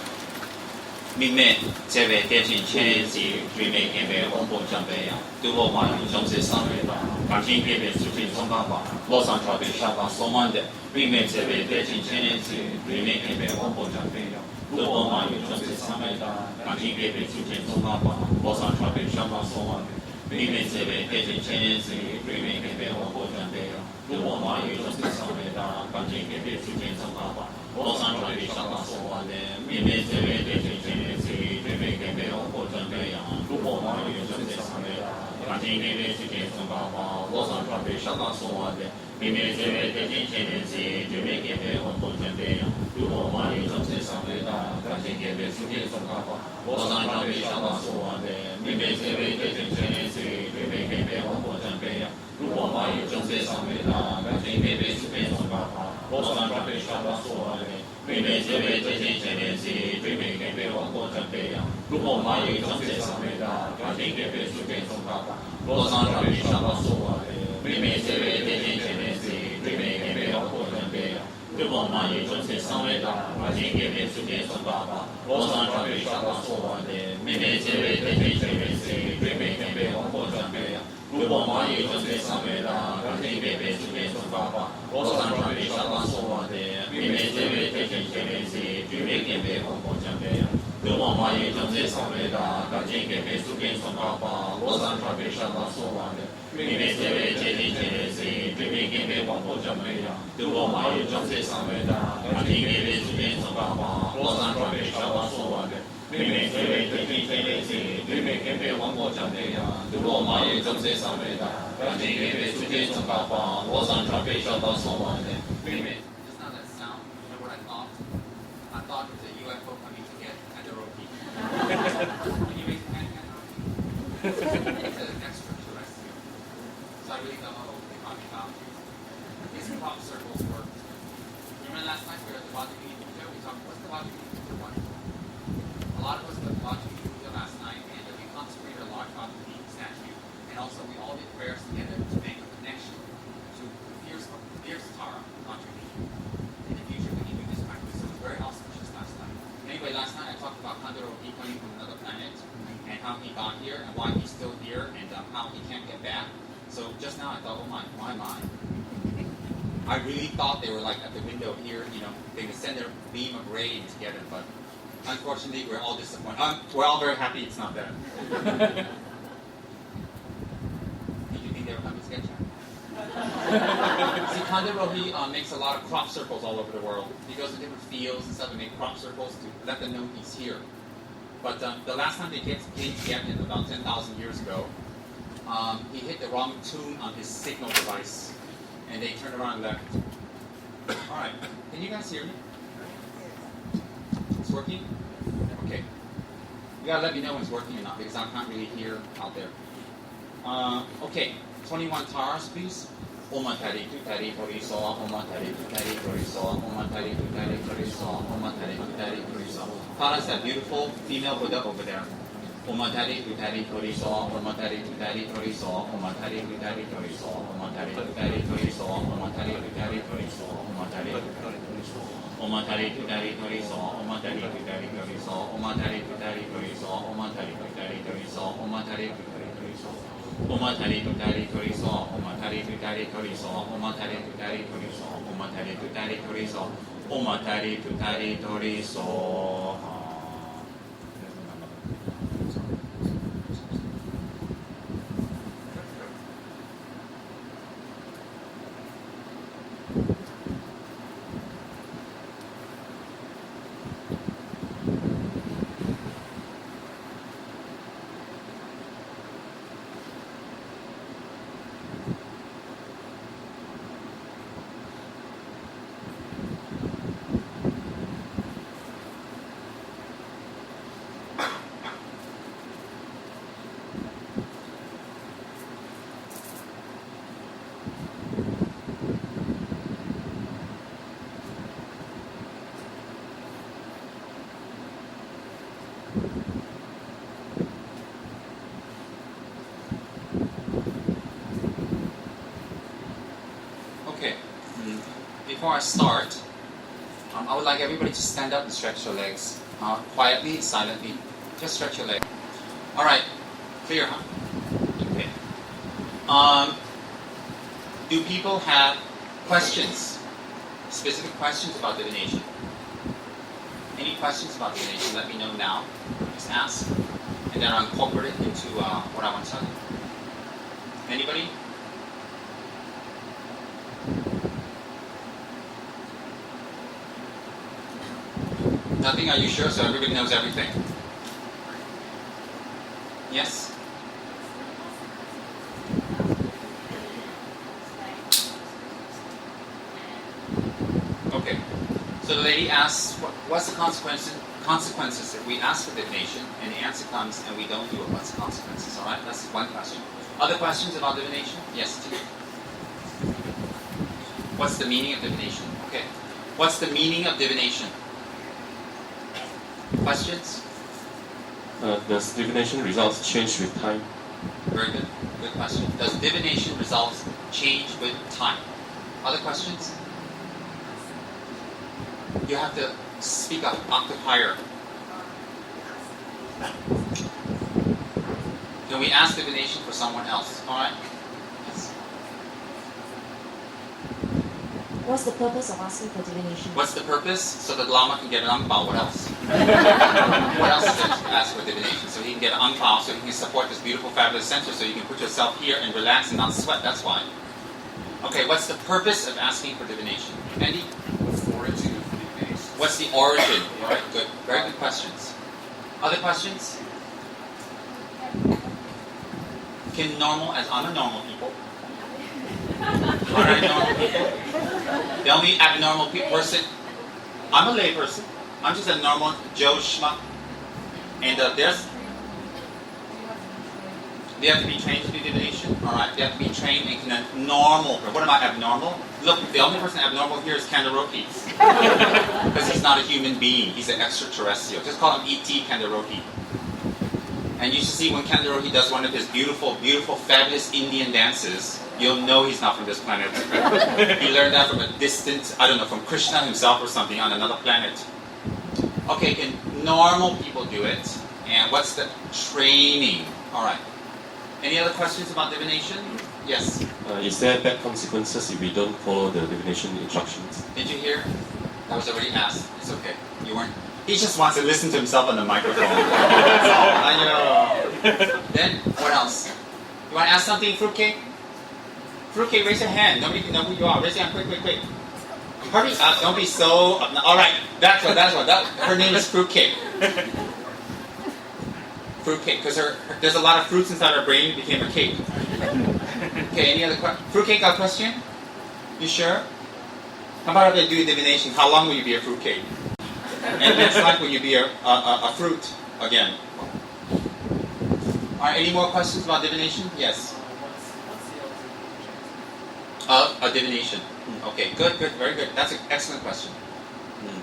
Mime, Tebe, Dejin, Chenzi, Rime, Kembe, Ombo, Jambeya, Dubo, Maya, Jomse, Sameda, Kanjin, Kebe, Sujin, Tsongkhapa, Losan, Trabe, Shaba, Somande, Rime, Tebe, Dejin, Chenzi, Rime, Kembe, Ombo, Jambeya, Dubo, Maya, Jomse, Sameda, Kanjin, Kebe, Sujin, Tsongkhapa, Losan, Trabe, Shaba, Somande, Rime, Tebe, Dejin, Chenzi, Rime, Kembe, Ombo, Jambeya, Dubo, Maya, Jomse, Sameda, Kanjin, Kebe, Sujin, Tsongkhapa, Losan, Trabe, Shaba, Somande, Rime, Tebe, Dejin, Chenzi, Rime, Kembe, Ombo, Jambeya, Dubo, Maya, Jomse, Sameda, Kanjin, Kebe, Sujin, Tsongkhapa, Losan, Trabe, Shaba, Somande, Rime, Tebe, Dejin, Chenzi, Rime, Kembe, Ombo, Jambeya, Dubo, Maya, Jomse, Sameda, Kanjin, Kebe, Sujin, Tsongkhapa, Losan, Trabe, Shaba, Somande, Rime, Tebe, Dejin, Chenzi, Rime, Kembe, Ombo, Jambeya, Dubo, Maya, Jomse, Sameda, Kanjin, Kebe, Sujin, Tsongkhapa, Losan, Trabe, Shaba, Somande, Rime, Tebe, Dejin, Chenzi, Rime, Kembe, Ombo, Jambeya, Dubo, Maya, Jomse, Sameda, Kanjin, Kebe, Sujin, Tsongkhapa, Losan, Trabe, Shaba, Somande, Rime, Tebe, Dejin, Chenzi, Rime, Kembe, Ombo, Jambeya, Dubo, Maya, Jomse, Sameda, Kanjin, Kebe, Sujin, Tsongkhapa, Losan, Trabe, Shaba, Somande, Rime, Tebe, Dejin, Chenzi, Rime, Kembe, Ombo, Jambeya, Dubo, Maya, Jomse, Sameda, Kanjin, Kebe, Sujin, Tsongkhapa, Losan, Trabe, Shaba, Somande, Rime, Tebe, Dejin, Chenzi, Rime, Kembe, Ombo, Jambeya, Dubo, Maya, Jomse, Sameda, Kanjin, Kebe, Sujin, Tsongkhapa, Losan, Trabe, Shaba, Somande, Rime, Tebe, Dejin, Chenzi, Rime, Kembe, Ombo, Jambeya, Dubo, Maya, Jomse, Sameda, Kanjin, Kebe, Sujin, Tsongkhapa, Losan, Trabe, Shaba, Somande, Rime, Tebe, Dejin, Chenzi, Rime, Kembe, Ombo, Jambeya, Dubo, Maya, Jomse, Sameda, Kanjin, Kebe, Sujin, Tsongkhapa, Losan, Trabe, Shaba, Somande, Rime. Just now that sound, you know what I thought? I thought it was a UFO coming to get Tadaroki. Can you raise your hand again? It's an extraterrestrial. So I really thought, oh, they probably found you. These crop circles work. Remember last night we were at the Vajrayana Puja? We talked, what's the Vajrayana Puja one? A lot of us went to Vajrayana Puja last night, and we consecrated a large Vajrayana statue. And also we all did prayers together to make a connection to fierce Tara Vajrayana. In the future, we can do this practice. So it was very auspicious last night. Anyway, last night I talked about Kandaroki coming from another planet, and how he got here, and why he's still here, and how he can't get back. So just now I thought, oh my. I really thought they were like at the window here, you know, they could send their beam of ray together, but unfortunately we're all disappointed. We're all very happy it's not there. Did you think they were coming to get you? See, Kandarohi makes a lot of crop circles all over the world. He goes to different fields and stuff and make crop circles to let them know he's here. But the last time they came to get him, about 10,000 years ago, he hit the wrong tune on his signal device, and they turned around and left. All right, can you guys hear me? It's working? Okay. You gotta let me know when it's working or not, because I can't really hear out there. Okay, 21 taras, please. Oma tari tu tari tori so, oma tari tu tari tori so, oma tari tu tari tori so, oma tari tu tari tori so. Tara's that beautiful female Buddha over there. Oma tari tu tari tori so, oma tari tu tari tori so, oma tari tu tari tori so, oma tari tu tari tori so, oma tari tu tari tori so, oma tari tu tari tori so. Oma tari tu tari tori so, oma tari tu tari tori so, oma tari tu tari tori so, oma tari tu tari tori so, oma tari tu tari tori so. Omatari tutari toriso, omatari tutari toriso, omatari tutari toriso, omatari tutari toriso, omatari tutari toriso. Okay, before I start, I would like everybody to stand up and stretch your legs. Quietly, silently, just stretch your legs. Alright, clear, huh? Okay. Do people have questions? Specific questions about divination? Any questions about divination? Let me know now. Just ask. And then I'll incorporate it into what I want to tell you. Anybody? Nothing? Are you sure? So everybody knows everything? Yes? Okay. So the lady asks, what's the consequences if we ask for divination and the answer comes and we don't do it? What's the consequences? Alright, that's one question. Other questions about divination? Yes, T. What's the meaning of divination? Okay. What's the meaning of divination? Questions? Does divination results change with time? Very good. Good question. Does divination results change with time? Other questions? You have to speak up octave higher. Can we ask divination for someone else? Alright? Yes. What's the purpose of asking for divination? What's the purpose? So that Lama can get an ang pao. What else? What else is there to ask for divination? So he can get an ang pao, so he can support this beautiful, fabulous center, so you can put yourself here and relax and not sweat. That's why. Okay, what's the purpose of asking for divination? Andy? What's the origin of divination? What's the origin? Alright, good. Very good questions. Other questions? Can normal, as I'm a normal people, alright, normal people, the only abnormal person, I'm a lay person, I'm just a normal Joe Schmuck, and they have to be trained to do divination, alright, they have to be trained in a normal, what am I, abnormal? Look, the only person abnormal here is Kandaroki, because he's not a human being, he's an extraterrestrial, just call him E.T. Kandaroki. And you should see when Kandaroki does one of his beautiful, beautiful, fabulous Indian dances, you'll know he's not from this planet. He learned that from a distant, I don't know, from Krishna himself or something on another planet. Okay, can normal people do it? And what's the training? Alright. Any other questions about divination? Yes? Is there bad consequences if we don't follow the divination instructions? Did you hear? That was already asked. It's okay. You weren't. He just wants to listen to himself on the microphone. That's all. I know. Then, what else? You want to ask something, Fruitcake? Fruitcake, raise your hand. Nobody can know who you are. Raise your hand, quick. Hurry up. Don't be so... Alright, that's what. Her name is Fruitcake. Fruitcake, because there's a lot of fruits inside her brain. It became a cake. Okay, any other questions? Fruitcake, got a question? You sure? How about if I do divination? How long will you be a fruitcake? And next life will you be a fruit again? Alright, any more questions about divination? Yes. A divination. Okay, good, very good. That's an excellent question.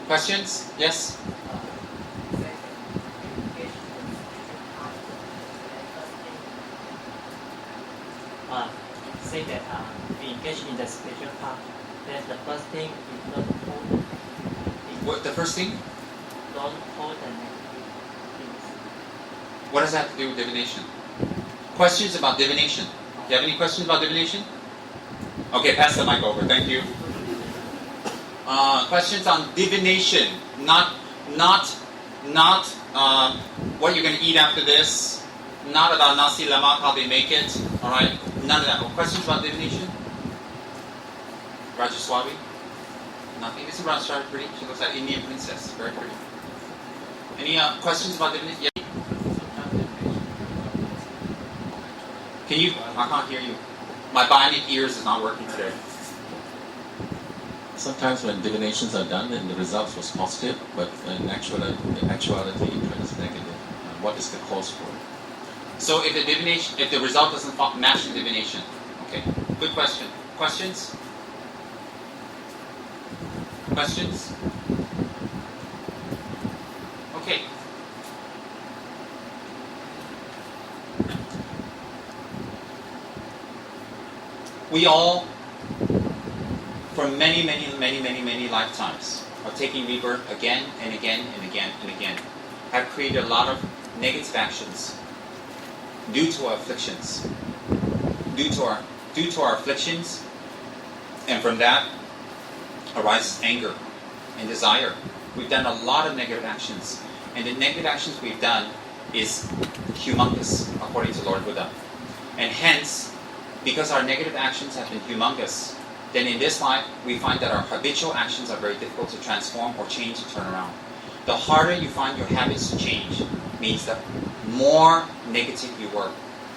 Questions? Yes? Say that we engage in the spiritual path, then the first thing is don't hold. What, the first thing? Don't hold the negative things. What does that have to do with divination? Questions about divination? Do you have any questions about divination? Okay, pass the mic over. Thank you. Questions on divination, not what you're going to eat after this, not about nasi lemak, how they make it. All right, none of that. Questions about divination? Rajaswabi? Nothing. Isn't Rajaswabi pretty? She looks like an Indian princess. Very pretty. Any questions about divination? Yeah. Can you? I can't hear you. My bionic ears is not working today. Sometimes when divinations are done and the results was positive, but in actuality it turns negative. What is the cause for it? So if the result doesn't match the divination, okay, good question. Questions? Questions? Okay. We all, for many lifetimes, are taking rebirth again and again and again and again, have created a lot of negative actions due to our afflictions. Due to our afflictions, and from that arises anger and desire. We've done a lot of negative actions, and the negative actions we've done is humongous, according to Lord Buddha. And hence, because our negative actions have been humongous, then in this life, we find that our habitual actions are very difficult to transform or change or turn around. The harder you find your habits to change means the more negative you work,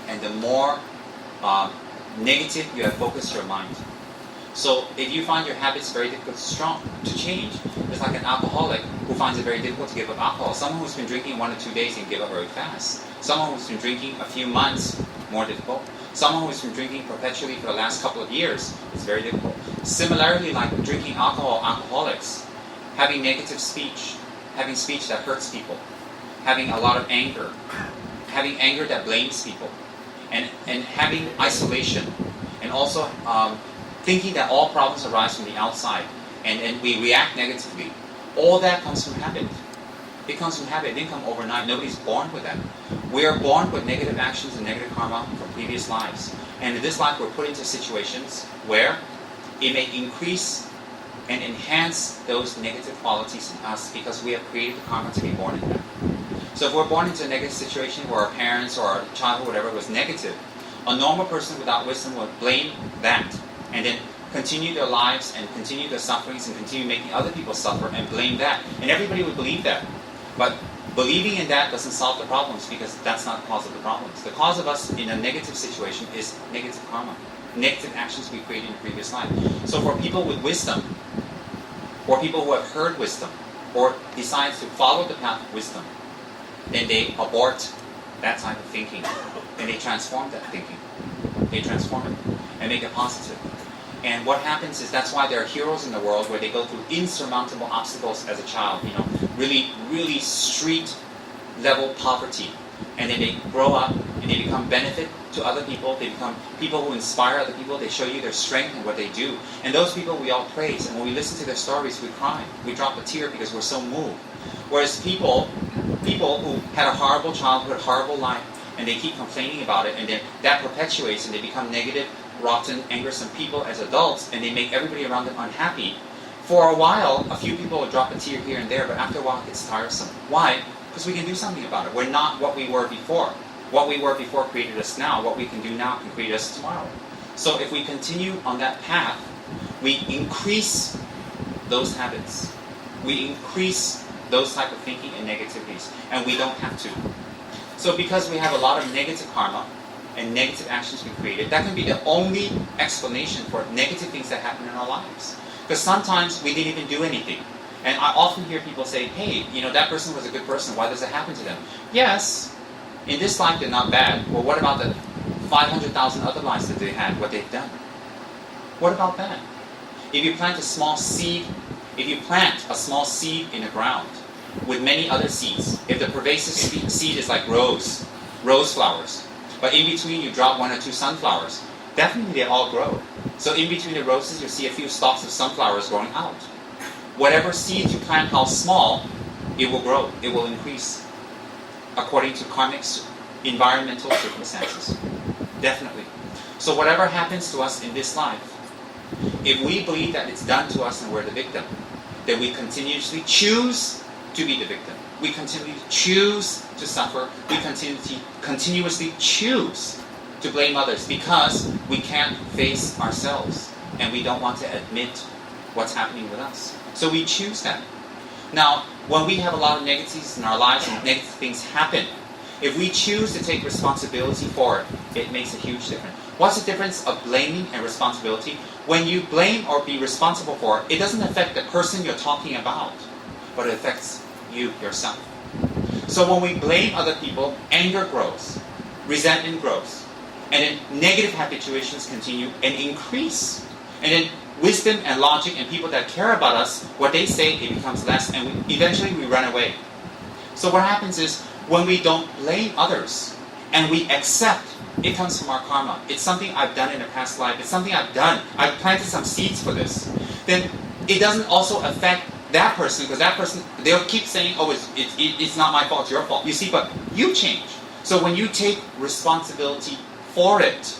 and the more negative you have focused your mind. So if you find your habits very difficult to change, it's like an alcoholic who finds it very difficult to give up alcohol. Someone who's been drinking 1 or 2 days can give up very fast. Someone who's been drinking a few months, more difficult. Someone who's been drinking perpetually for the last couple of years, it's very difficult. Similarly, like drinking alcohol, alcoholics, having negative speech, having speech that hurts people, having a lot of anger, having anger that blames people, and having isolation, and also thinking that all problems arise from the outside, and we react negatively. All that comes from habit. It comes from habit. It didn't come overnight. Nobody's born with that. We are born with negative actions and negative karma from previous lives. And in this life, we're put into situations where it may increase and enhance those negative qualities in us because we have created the karma to be born in that. So if we're born into a negative situation where our parents or our childhood, whatever, was negative, a normal person without wisdom would blame that and then continue their lives and continue their sufferings and continue making other people suffer and blame that. And everybody would believe that. But believing in that doesn't solve the problems because that's not the cause of the problems. The cause of us in a negative situation is negative karma, negative actions we created in the previous life. So for people with wisdom, or people who have heard wisdom, or decide to follow the path of wisdom, then they abort that type of thinking, and they transform that thinking. They transform it and make it positive. And what happens is that's why there are heroes in the world where they go through insurmountable obstacles as a child, really street level poverty. And then they grow up and they become benefit to other people. They become people who inspire other people. They show you their strength and what they do. And those people we all praise. And when we listen to their stories, we cry. We drop a tear because we're so moved. Whereas people who had a horrible childhood, horrible life, and they keep complaining about it, and then that perpetuates and they become negative, rotten, angersome people as adults, and they make everybody around them unhappy. For a while, a few people will drop a tear here and there, but after a while it gets tiresome. Why? Because we can do something about it. We're not what we were before. What we were before created us now. What we can do now can create us tomorrow. So if we continue on that path, we increase those habits. We increase those type of thinking and negativities, and we don't have to. So because we have a lot of negative karma and negative actions we created, that can be the only explanation for negative things that happen in our lives. Because sometimes we didn't even do anything. And I often hear people say, hey, that person was a good person, why does it happen to them? Yes, in this life they're not bad. Well, what about the 500,000 other lives that they had, what they've done? What about that? If you plant a small seed in the ground with many other seeds, if the pervasive seed is like rose flowers, but in between you drop 1 or 2 sunflowers, definitely they all grow. So in between the roses you'll see a few stalks of sunflowers growing out. Whatever seeds you plant, how small, it will grow, it will increase, according to karmic environmental circumstances. Definitely. So whatever happens to us in this life, if we believe that it's done to us and we're the victim, then we continuously choose to be the victim. We continually choose to suffer. We continuously choose to blame others because we can't face ourselves and we don't want to admit what's happening with us. So we choose that. Now, when we have a lot of negatives in our lives and negative things happen, if we choose to take responsibility for it, it makes a huge difference. What's the difference of blaming and responsibility? When you blame or be responsible for it, it doesn't affect the person you're talking about, but it affects you, yourself. So when we blame other people, anger grows, resentment grows, and then negative habituations continue and increase. And then wisdom and logic and people that care about us, what they say, it becomes less, and eventually we run away. So what happens is, when we don't blame others, and we accept, it comes from our karma. It's something I've done in a past life. It's something I've done. I've planted some seeds for this. Then it doesn't also affect that person, because that person, they'll keep saying, oh, it's not my fault, it's your fault. You see, but you change. So when you take responsibility for it,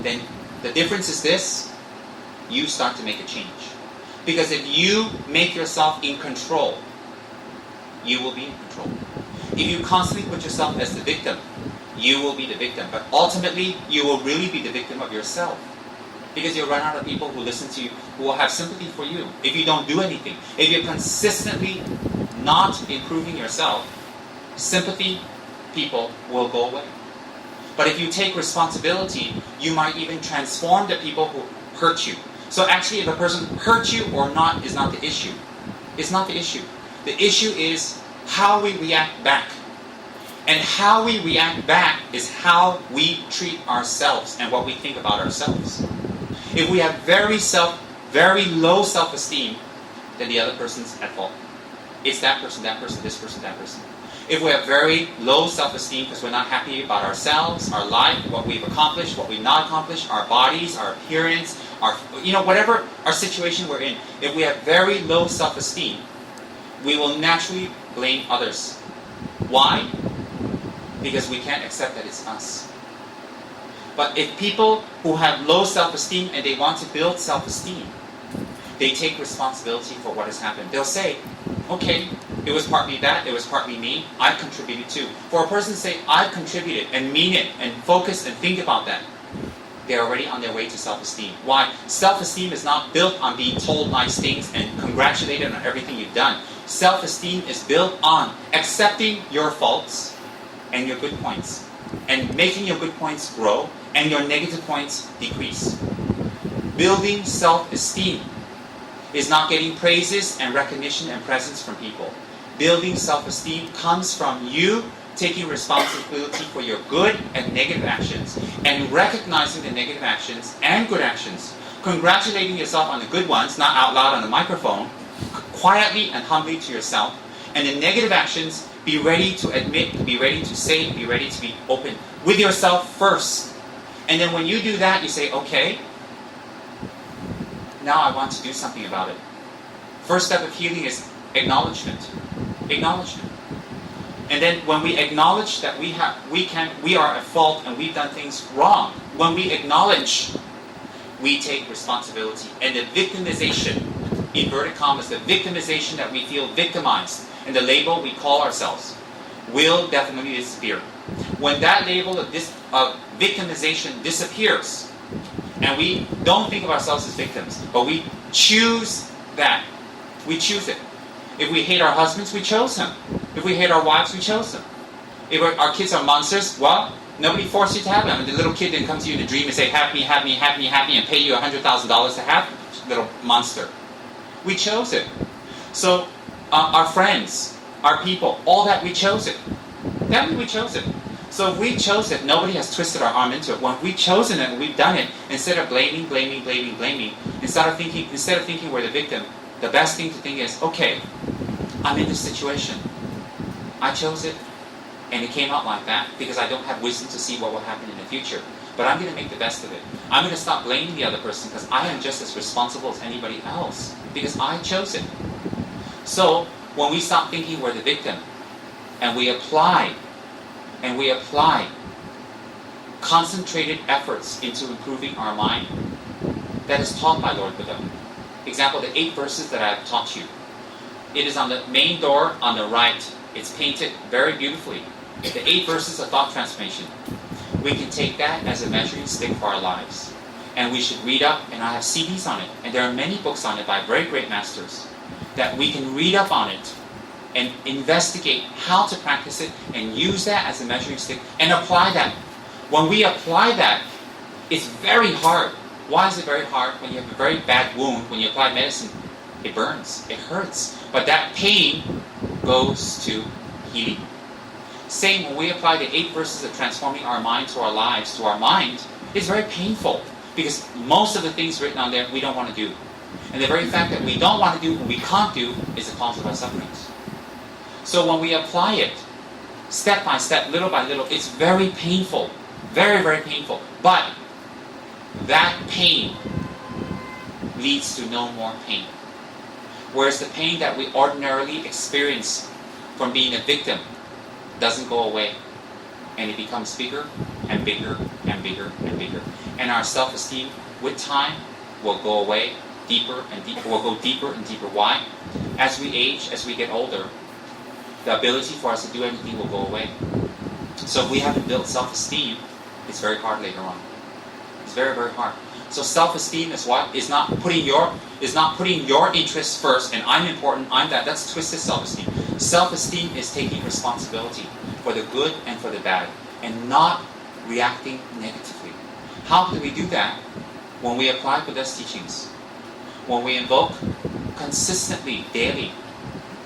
then the difference is this: you start to make a change. Because if you make yourself in control, you will be in control. If you constantly put yourself as the victim, you will be the victim. But ultimately, you will really be the victim of yourself. Because you'll run out of people who listen to you, who will have sympathy for you. If you don't do anything, if you're consistently not improving yourself, sympathy people will go away. But if you take responsibility, you might even transform the people who hurt you. So actually, if a person hurts you or not is not the issue. It's not the issue. The issue is how we react back. And how we react back is how we treat ourselves and what we think about ourselves. If we have very low self-esteem, then the other person's at fault. It's that person, this person, that person. If we have very low self-esteem because we're not happy about ourselves, our life, what we've accomplished, what we've not accomplished, our bodies, our appearance, whatever our situation we're in, if we have very low self-esteem, we will naturally blame others. Why? Because we can't accept that it's us. But if people who have low self-esteem and they want to build self-esteem, they take responsibility for what has happened. They'll say, okay, it was partly that, it was partly me, I contributed too. For a person to say, I contributed, and mean it, and focus and think about that, they're already on their way to self-esteem. Why? Self-esteem is not built on being told nice things and congratulated on everything you've done. Self-esteem is built on accepting your faults and your good points, and making your good points grow and your negative points decrease. Building self-esteem is not getting praises and recognition and presents from people. Building self-esteem comes from you taking responsibility for your good and negative actions, and recognizing the negative actions and good actions, congratulating yourself on the good ones, not out loud on the microphone, quietly and humbly to yourself, and the negative actions, be ready to admit, be ready to say, be ready to be open with yourself first. And then when you do that, you say, okay, now I want to do something about it. First step of healing is acknowledgement. Acknowledgement. And then when we acknowledge that we are at fault and we've done things wrong, when we acknowledge, we take responsibility. And the victimization, inverted commas, the victimization that we feel victimized, and the label we call ourselves, will definitely disappear. When that label of victimization disappears, and we don't think of ourselves as victims, but we choose that. We choose it. If we hate our husbands, we chose him. If we hate our wives, we chose them. If our kids are monsters, well, nobody forced you to have them. And the little kid didn't come to you in a dream and say, have me, and pay you $100,000 to have little monster. We chose it. So our friends, our people, all that, we chose it. Definitely we chose it. So if we chose it, nobody has twisted our arm into it. When we've chosen it and we've done it, instead of blaming, instead of thinking we're the victim, the best thing to think is, okay, I'm in this situation. I chose it, and it came out like that because I don't have wisdom to see what will happen in the future. But I'm going to make the best of it. I'm going to stop blaming the other person because I am just as responsible as anybody else because I chose it. So when we stop thinking we're the victim, and we apply concentrated efforts into improving our mind, that is taught by Lord Buddha. Example, the 8 verses that I have taught you. It is on the main door on the right. It's painted very beautifully. The 8 verses of thought transformation. We can take that as a measuring stick for our lives. And we should read up, and I have CDs on it, and there are many books on it by very great masters, that we can read up on it and investigate how to practice it and use that as a measuring stick and apply that. When we apply that, it's very hard. Why is it very hard? When you have a very bad wound, when you apply medicine, it burns, it hurts. But that pain goes to healing. Same when we apply the 8 verses of transforming our mind to our lives, to our mind, it's very painful. Because most of the things written on there, we don't want to do. And the very fact that we don't want to do and we can't do is the cause of our sufferings. So when we apply it, step by step, little by little, it's very painful. Very, very painful. But that pain leads to no more pain. Whereas the pain that we ordinarily experience from being a victim doesn't go away. And it becomes bigger and bigger and bigger and bigger. And our self-esteem, with time, will go away deeper and deeper. Will go deeper and deeper. Why? As we age, as we get older, the ability for us to do anything will go away. So if we haven't built self-esteem, it's very hard later on. It's very, very hard. So self-esteem is what? Is not putting your interests first, and I'm important, I'm that. That's twisted self-esteem. Self-esteem is taking responsibility for the good and for the bad, and not reacting negatively. How do we do that? When we apply Buddha's teachings. When we invoke consistently, daily,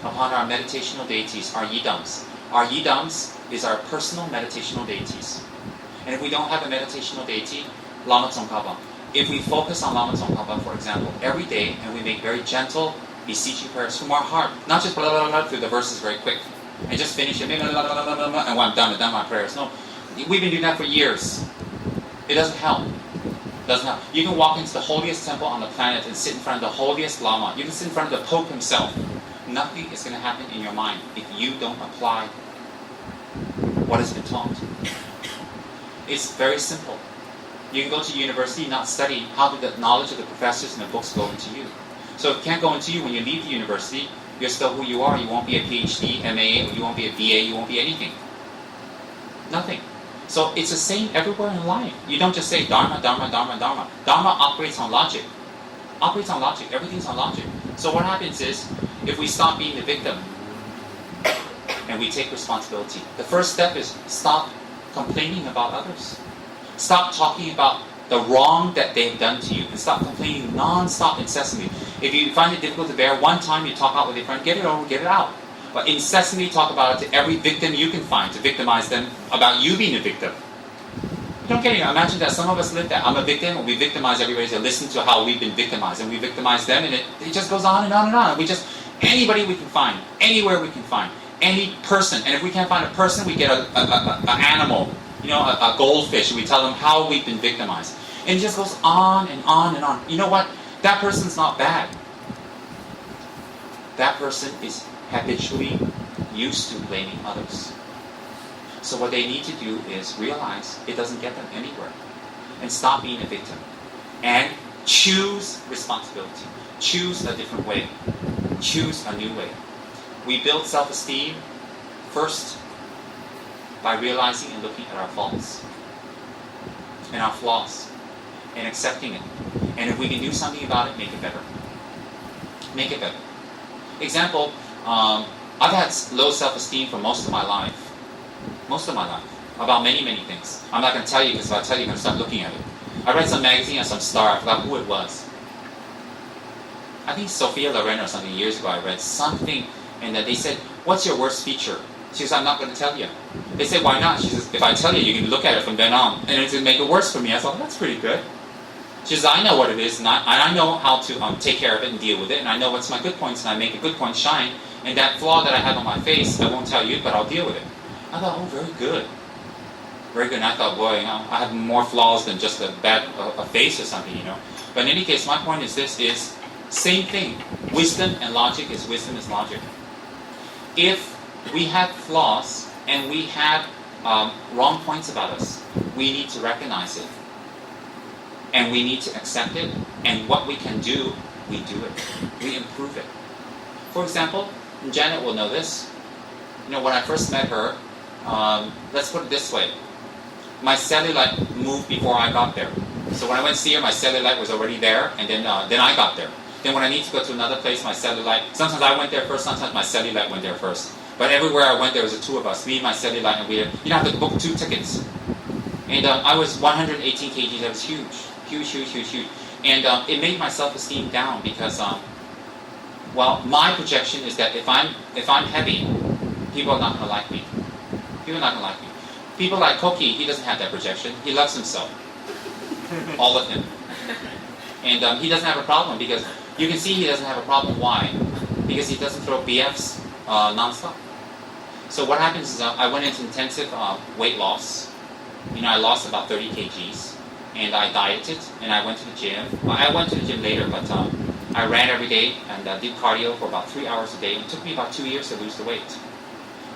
upon our meditational deities, our yidams. Our yidams is our personal meditational deities. And if we don't have a meditational deity, Lama Tsongkhapa. If we focus on Lama Tsongkhapa, for example, every day, and we make very gentle, beseeching prayers from our heart, not just blah, blah, blah, through the verses very quick, and just finish it, blah, blah, blah, blah, blah, blah, and when I'm done my prayers. No, we've been doing that for years. It doesn't help. It doesn't help. You can walk into the holiest temple on the planet and sit in front of the holiest Lama. You can sit in front of the Pope himself. Nothing is going to happen in your mind if you don't apply what has been taught. It's very simple. You can go to university, not study. How did the knowledge of the professors and the books go into you? So if it can't go into you when you leave the university, you're still who you are. You won't be a PhD, MA, or you won't be a BA, you won't be anything. Nothing. So it's the same everywhere in life. You don't just say Dharma, Dharma, Dharma, Dharma. Dharma operates on logic. Operates on logic. Everything's on logic. So what happens is, if we stop being the victim and we take responsibility, the first step is stop complaining about others. Stop talking about the wrong that they've done to you, and stop complaining non-stop, incessantly. If you find it difficult to bear, one time you talk out with your friend, get it over, get it out. But incessantly talk about it to every victim you can find, to victimize them about you being a victim. Don't get it. Imagine that some of us live that. I'm a victim, and we victimize everybody to listen to how we've been victimized, and we victimize them, and it just goes on and on and on. Anybody we can find, anywhere we can find, any person. And if we can't find a person, we get an animal, a goldfish, and we tell them how we've been victimized. And it just goes on and on and on. You know what? That person's not bad. That person is habitually used to blaming others. So what they need to do is realize it doesn't get them anywhere. And stop being a victim. And choose responsibility. Choose a different way. Choose a new way. We build self-esteem first by realizing and looking at our faults and our flaws and accepting it. And if we can do something about it, make it better. Make it better. Example, I've had low self-esteem for most of my life. Most of my life. About many, many things. I'm not going to tell you, because if I tell you, you're going to start looking at it. I read some magazine or some star, I forgot who it was. I think Sophia Loren or something years ago, I read something, and they said, what's your worst feature? She says, I'm not going to tell you. They said, why not? She says, if I tell you, you can look at it from then on, and it's going to make it worse for me. I thought, that's pretty good. She says, I know what it is, and I know how to take care of it and deal with it, and I know what's my good points, and I make a good point shine, and that flaw that I have on my face, I won't tell you, but I'll deal with it. I thought, oh, very good. Very good. And I thought, boy, I have more flaws than just a face or something, But in any case, my point is this is, same thing. Wisdom and logic is wisdom is logic. If we have flaws and we have wrong points about us. We need to recognize it. And we need to accept it. And what we can do, we do it. We improve it. For example, Janet will know this. You know, when I first met her, let's put it this way. My cellulite moved before I got there. So when I went to see her, my cellulite was already there, and then I got there. Then when I need to go to another place, my cellulite, sometimes I went there first, sometimes my cellulite went there first. But everywhere I went, there was the two of us, me and my cellulite, and we have to book 2 tickets. And I was 118 kgs, that was huge. Huge. And it made my self-esteem down because, well, my projection is that if I'm heavy, people are not going to like me. People are not going to like me. People like Koki, he doesn't have that projection. He loves himself. All of him. And he doesn't have a problem because you can see he doesn't have a problem. Why? Because he doesn't throw BFs non-stop. So what happens is I went into intensive weight loss. You know, I lost about 30 kgs. And I dieted and I went to the gym. Well, I went to the gym later, but I ran every day and did cardio for about 3 hours a day. It took me about 2 years to lose the weight.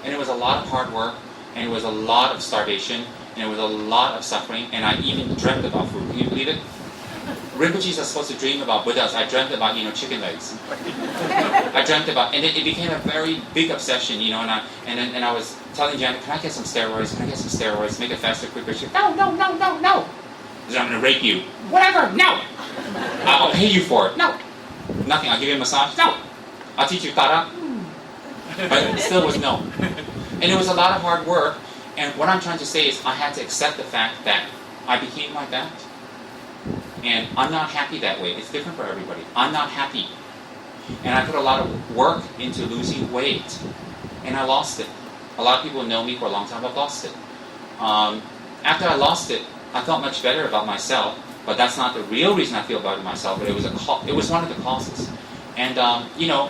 And it was a lot of hard work, and it was a lot of starvation, and it was a lot of suffering, and I even dreamt about food. Can you believe it? Rinpoches are supposed to dream about Buddhas. I dreamt about, chicken legs. I dreamt about, and it became a very big obsession, and I was telling Janet, can I get some steroids? Can I get some steroids? Make it faster, quicker. She, no. I'm going to rape you. Whatever, no. I'll pay you for it. No. Nothing. I'll give you a massage. No. I'll teach you Tara. But it still was no. And it was a lot of hard work. And what I'm trying to say is I had to accept the fact that I became like that. And I'm not happy that way. It's different for everybody. I'm not happy. And I put a lot of work into losing weight. And I lost it. A lot of people know me for a long time. I've lost it. After I lost it, I felt much better about myself, but that's not the real reason I feel about myself, but it was one of the causes. And,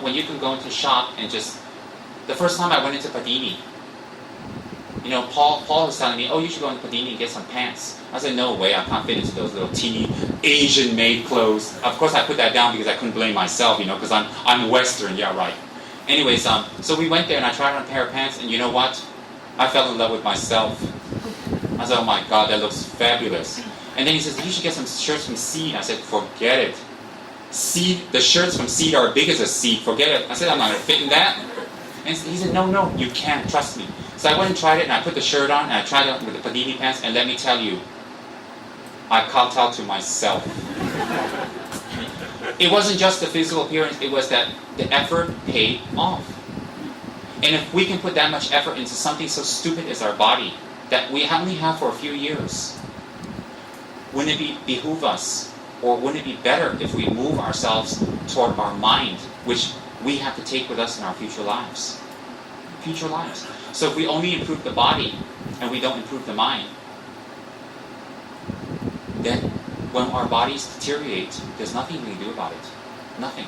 when you can go into a shop and just, the first time I went into Padini, Paul was telling me, oh, you should go into Padini and get some pants. I said, no way, I can't fit into those little teeny Asian-made clothes. Of course, I put that down because I couldn't blame myself, because I'm Western, yeah, right. Anyways, so we went there and I tried on a pair of pants, and you know what? I fell in love with myself. I said, oh my God, that looks fabulous. And then he says, you should get some shirts from Seed. I said, forget it. Seed, the shirts from Seed are big as a seed. Forget it. I said, I'm not going to fit in that. And he said, no, you can't. Trust me. So I went and tried it, and I put the shirt on, and I tried it with the Padini pants, and let me tell you, I kowtowed to myself. It wasn't just the physical appearance, it was that the effort paid off. And if we can put that much effort into something so stupid as our body, that we only have for a few years, wouldn't it behoove us, or wouldn't it be better if we move ourselves toward our mind, which we have to take with us in our future lives? Future lives. So if we only improve the body, and we don't improve the mind, then when our bodies deteriorate, there's nothing we can do about it. Nothing.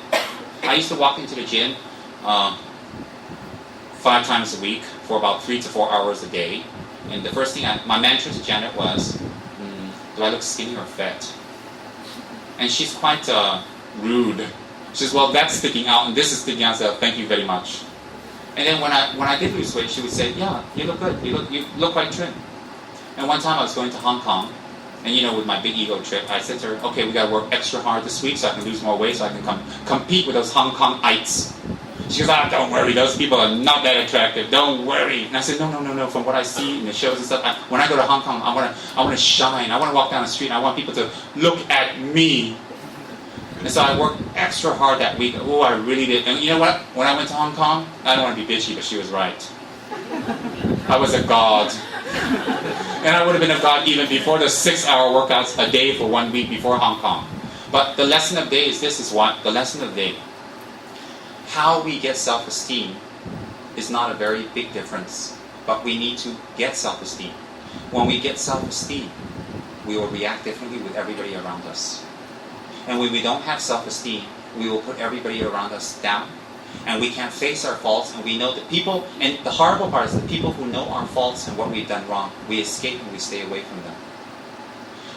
I used to walk into the gym 5 times a week for about 3 to 4 hours a day. And the first thing, my mantra to Janet was, do I look skinny or fat? And she's quite rude. She says, well, that's sticking out, and this is sticking out, so thank you very much. And then when I did lose weight, she would say, yeah, you look good. You look quite trim. And one time I was going to Hong Kong, and with my big ego trip, I said to her, okay, we got to work extra hard this week so I can lose more weight, so I can compete with those Hong Kongites. She goes, don't worry, those people are not that attractive. Don't worry. And I said, no. From what I see in the shows and stuff, when I go to Hong Kong, I want to shine. I want to walk down the street, and I want people to look at me. And so I worked extra hard that week. Oh, I really did. And you know what? When I went to Hong Kong, I don't want to be bitchy, but she was right. I was a god. And I would have been a god even before the 6-hour workouts a day for 1 week before Hong Kong. But the lesson of the day is this is what? The lesson of the day. How we get self-esteem is not a very big difference, but we need to get self-esteem. When we get self-esteem, we will react differently with everybody around us. And when we don't have self-esteem, we will put everybody around us down, and we can't face our faults, and we know that people, and the horrible part is the people who know our faults and what we've done wrong, we escape and we stay away from them.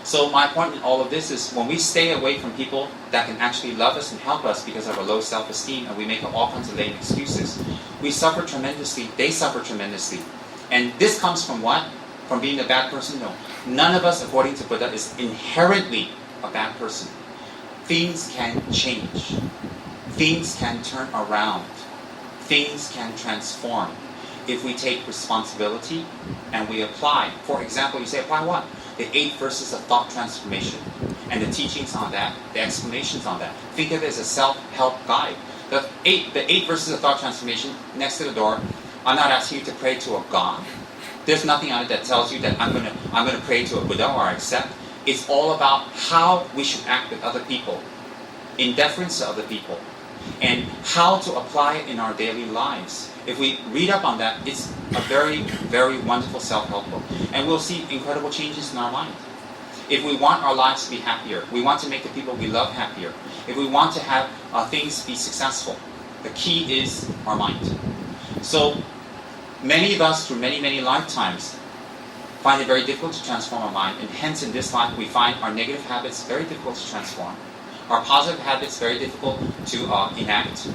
So my point in all of this is when we stay away from people that can actually love us and help us because of our low self-esteem, and we make up all kinds of lame excuses, we suffer tremendously, they suffer tremendously. And this comes from what? From being a bad person? No. None of us, according to Buddha, is inherently a bad person. Things can change. Things can turn around. Things can transform if we take responsibility and we apply. For example, you say, apply what? The 8 verses of thought transformation and the teachings on that, the explanations on that. Think of it as a self-help guide. The eight verses of thought transformation next to the door. I'm not asking you to pray to a god. There's nothing on it that tells you that I'm gonna pray to a Buddha or accept. It's all about how we should act with other people, in deference to other people, and how to apply it in our daily lives. If we read up on that, it's a very, very wonderful self-help book. And we'll see incredible changes in our mind. If we want our lives to be happier, we want to make the people we love happier, if we want to have things be successful, the key is our mind. So many of us, through many, many lifetimes, find it very difficult to transform our mind. And hence, in this life, we find our negative habits very difficult to transform. Our positive habits very difficult to enact.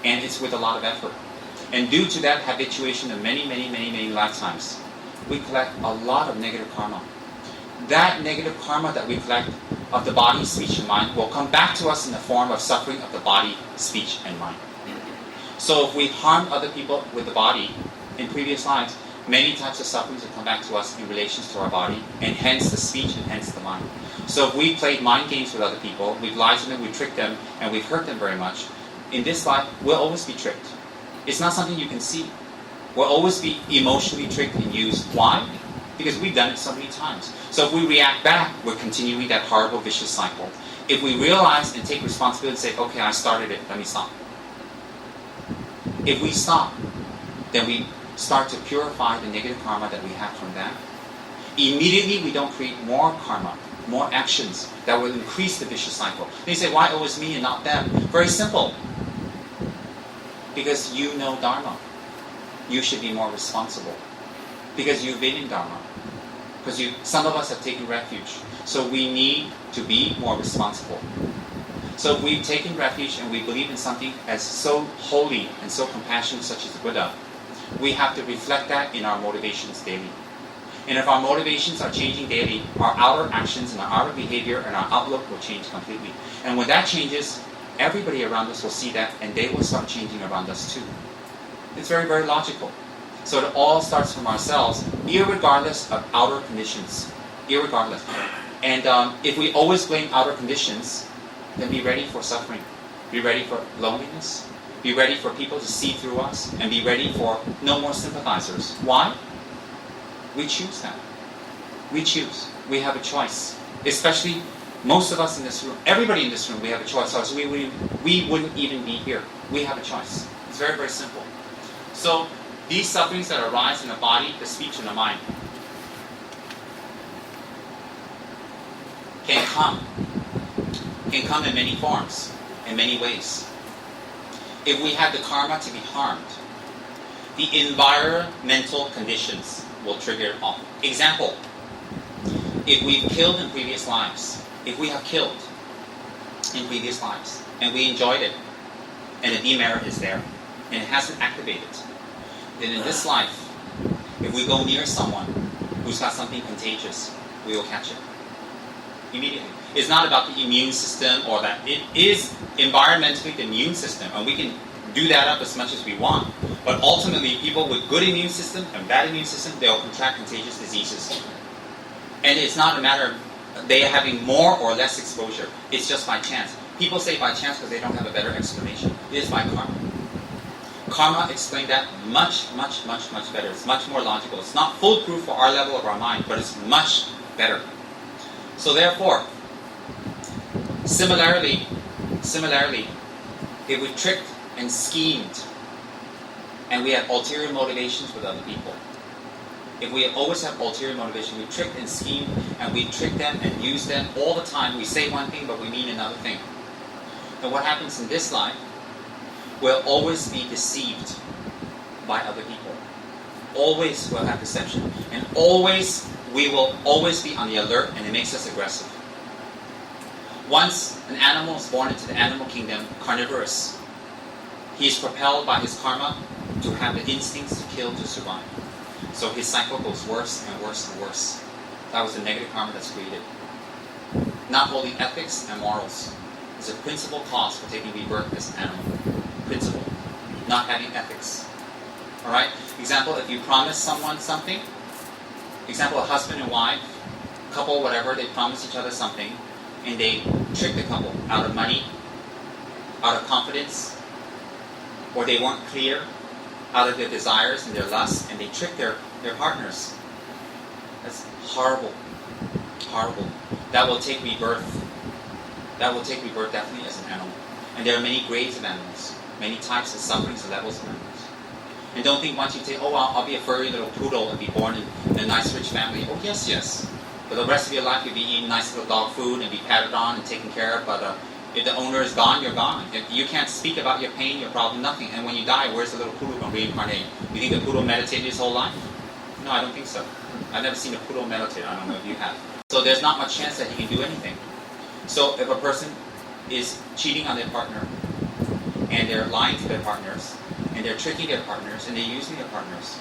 And it's with a lot of effort. And due to that habituation of many, many, many, many lifetimes, we collect a lot of negative karma. That negative karma that we collect of the body, speech, and mind will come back to us in the form of suffering of the body, speech, and mind. So if we harmed other people with the body in previous lives, many types of sufferings will come back to us in relations to our body, and hence the speech and hence the mind. So if we played mind games with other people, we've lied to them, we've tricked them, and we've hurt them very much, in this life, we'll always be tricked. It's not something you can see. We'll always be emotionally tricked and used. Why? Because we've done it so many times. So if we react back, we're continuing that horrible, vicious cycle. If we realize and take responsibility and say, okay, I started it, let me stop. If we stop, then we start to purify the negative karma that we have from that. Immediately, we don't create more karma, more actions that will increase the vicious cycle. Then you say, why always me and not them? Very simple. Because you know Dharma. You should be more responsible. Because you've been in Dharma. Because some of us have taken refuge. So we need to be more responsible. So if we've taken refuge and we believe in something as so holy and so compassionate such as the Buddha, we have to reflect that in our motivations daily. And if our motivations are changing daily, our outer actions and our outer behavior and our outlook will change completely. And when that changes, everybody around us will see that and they will start changing around us too. It's very, very logical. So it all starts from ourselves, irregardless of outer conditions. Irregardless. And if we always blame outer conditions, then be ready for suffering. Be ready for loneliness. Be ready for people to see through us. And be ready for no more sympathizers. Why? We choose that. We choose. We have a choice. Especially most of us in this room, everybody in this room, we have a choice. So we wouldn't even be here. We have a choice. It's very, very simple. So these sufferings that arise in the body, the speech, and the mind can come in many forms, in many ways. If we have the karma to be harmed, the environmental conditions will trigger it off. Example, if we've killed in previous lives, if we have killed in previous lives, and we enjoyed it, and the demerit is there, and it hasn't activated, then in this life, if we go near someone who's got something contagious, we will catch it immediately. It's not about the immune system or that. It is environmentally the immune system, and we can do that up as much as we want. But ultimately, people with good immune system and bad immune system, they'll contract contagious diseases. And it's not a matter of they having more or less exposure. It's just by chance. People say by chance because they don't have a better explanation. It is by karma. Karma explained that much, much, much, much better. It's much more logical. It's not foolproof for our level of our mind, but it's much better. So therefore, similarly, if we tricked and schemed, and we had ulterior motivations with other people, if we always have ulterior motivation, we tricked and schemed, and we trick them and use them all the time. We say one thing, but we mean another thing. And what happens in this life, we'll always be deceived by other people. Always will have deception. And always we will always be on the alert, and it makes us aggressive. Once an animal is born into the animal kingdom, carnivorous, he is propelled by his karma to have the instincts to kill to survive. So his cycle goes worse and worse and worse. That was the negative karma that's created. Not holding ethics and morals is a principal cause for taking rebirth as an animal. Principle. Not having ethics. Alright? Example, if you promise someone something, example, a husband and wife, couple, whatever, they promise each other something, and they trick the couple out of money, out of confidence, or they weren't clear, out of their desires and their lusts, and they trick their partners. That's horrible. Horrible. That will take rebirth. That will take rebirth definitely as an animal. And there are many grades of animals, many types and sufferings and levels of animals. And don't think once you say, oh, I'll be a furry little poodle and be born in a nice rich family. Oh, yes, yes. For the rest of your life, you'll be eating nice little dog food and be patted on and taken care of. But if the owner is gone, you're gone. If you can't speak about your pain, your problem, nothing. And when you die, where's the little poodle going to reincarnate? You think the poodle meditated his whole life? No, I don't think so. I've never seen a poodle meditate. I don't know if you have. So there's not much chance that he can do anything. So if a person is cheating on their partner, and they're lying to their partners, and they're tricking their partners, and they're using their partners,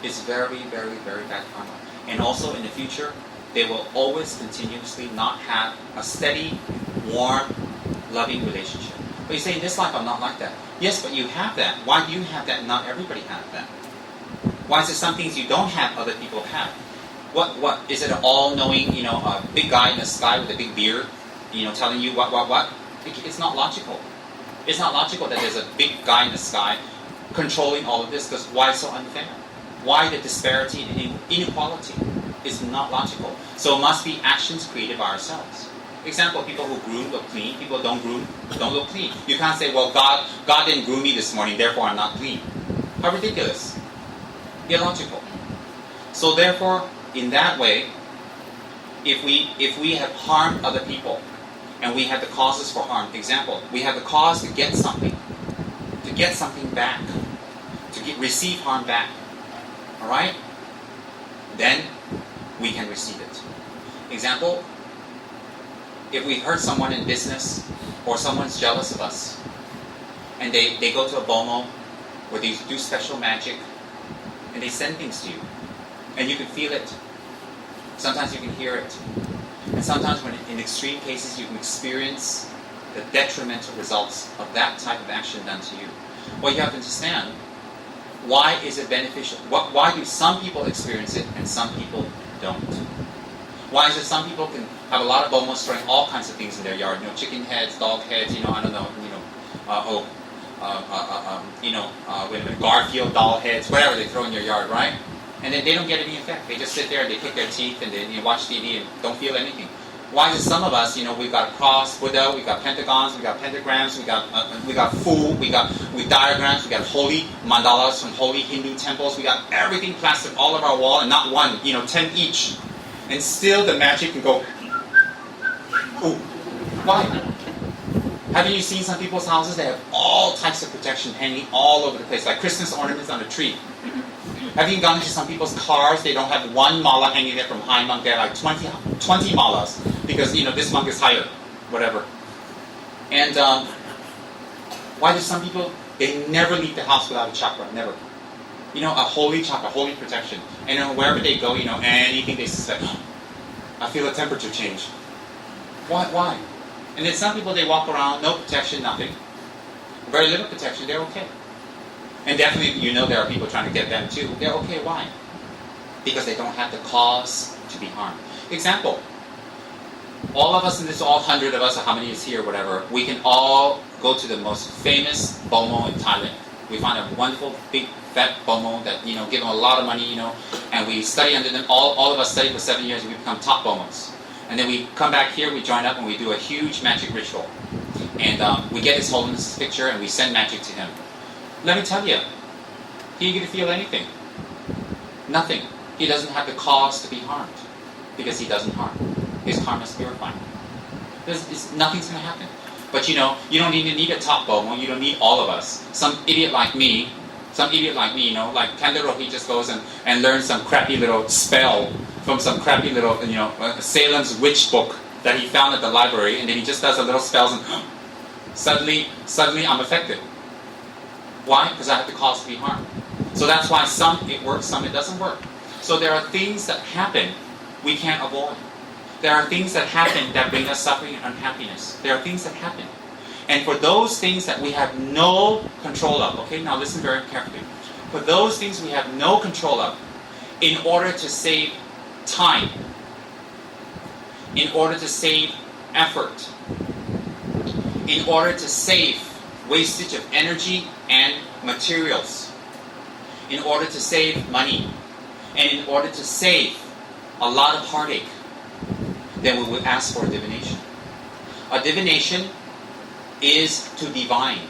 it's very, very, very bad karma. And also in the future, they will always continuously not have a steady, warm, loving relationship. But you say, in this life I'm not like that. Yes, but you have that. Why do you have that and not everybody has that? Why is it some things you don't have other people have? What? Is it an all-knowing, a big guy in the sky with a big beard, telling you what? It's not logical. It's not logical that there's a big guy in the sky controlling all of this, because why so unfair? Why the disparity and inequality? Is not logical. So it must be actions created by ourselves. Example, people who groom look clean, people don't groom, don't look clean. You can't say, well, God didn't groom me this morning, therefore I'm not clean. How ridiculous. Illogical. So therefore, in that way, if we have harmed other people, and we have the causes for harm, example, we have the cause to get something back, to receive harm back, alright? Then we can receive it. Example, if we hurt someone in business, or someone's jealous of us, and they go to a bomo, where they do special magic, and they send things to you, and you can feel it. Sometimes you can hear it. And sometimes when in extreme cases you can experience the detrimental results of that type of action done to you. Well, you have to understand, why is it beneficial? Why do some people experience it and some people don't? Why is it some people can have a lot of bomos throwing all kinds of things in their yard? Chicken heads, dog heads, I don't know, wait a minute, Garfield doll heads, whatever they throw in your yard, right? And then they don't get any effect. They just sit there and they pick their teeth and they watch TV and don't feel anything. Why is it some of us, we've got a cross, Buddha, we've got pentagons, we've got pentagrams, we got fool, we diagrams, we got holy mandalas from holy Hindu temples, we got everything plastered all over our wall and not one, 10 each. And still the magic can go, ooh, why? Haven't you seen some people's houses? They have all types of protection hanging all over the place, like Christmas ornaments on a tree. Have you gone into some people's cars? They don't have one mala hanging there from high monk. They have like 20 malas because this monk is higher, whatever. And why do some people, they never leave the house without a chakra, never. A holy chakra, holy protection. And wherever they go, anything they suspect, I feel a temperature change. Why? And then some people, they walk around, no protection, nothing. Very little protection, they're okay. And definitely, there are people trying to get them too. They're okay, why? Because they don't have the cause to be harmed. Example, all of us, and there's all 100 of us, or how many is here, whatever, we can all go to the most famous bomo in Thailand. We find a wonderful, big, fat bomo that, give them a lot of money, and we study under them. All of us study for 7 years and we become top bomos. And then we come back here, we join up, and we do a huge magic ritual. And we get His Holiness' picture and we send magic to him. Let me tell you, he ain't going to feel anything. Nothing. He doesn't have the cause to be harmed because he doesn't harm. His karma is purified. Nothing's going to happen. But you don't even need a top bomo. You don't need all of us. Some idiot like me Some idiot like me, like Kandaro, he just goes and learns some crappy little spell from some crappy little, Salem's witch book that he found at the library, and then he just does a little spells, and suddenly I'm affected. Why? Because I have the cause to be harmed. So that's why some it works, some it doesn't work. So there are things that happen we can't avoid. There are things that happen that bring us suffering and unhappiness. There are things that happen. And for those things that we have no control of, okay, now listen very carefully. For those things we have no control of, in order to save time, in order to save effort, in order to save wastage of energy and materials, in order to save money, and in order to save a lot of heartache, then we would ask for a divination. A divination is to divine.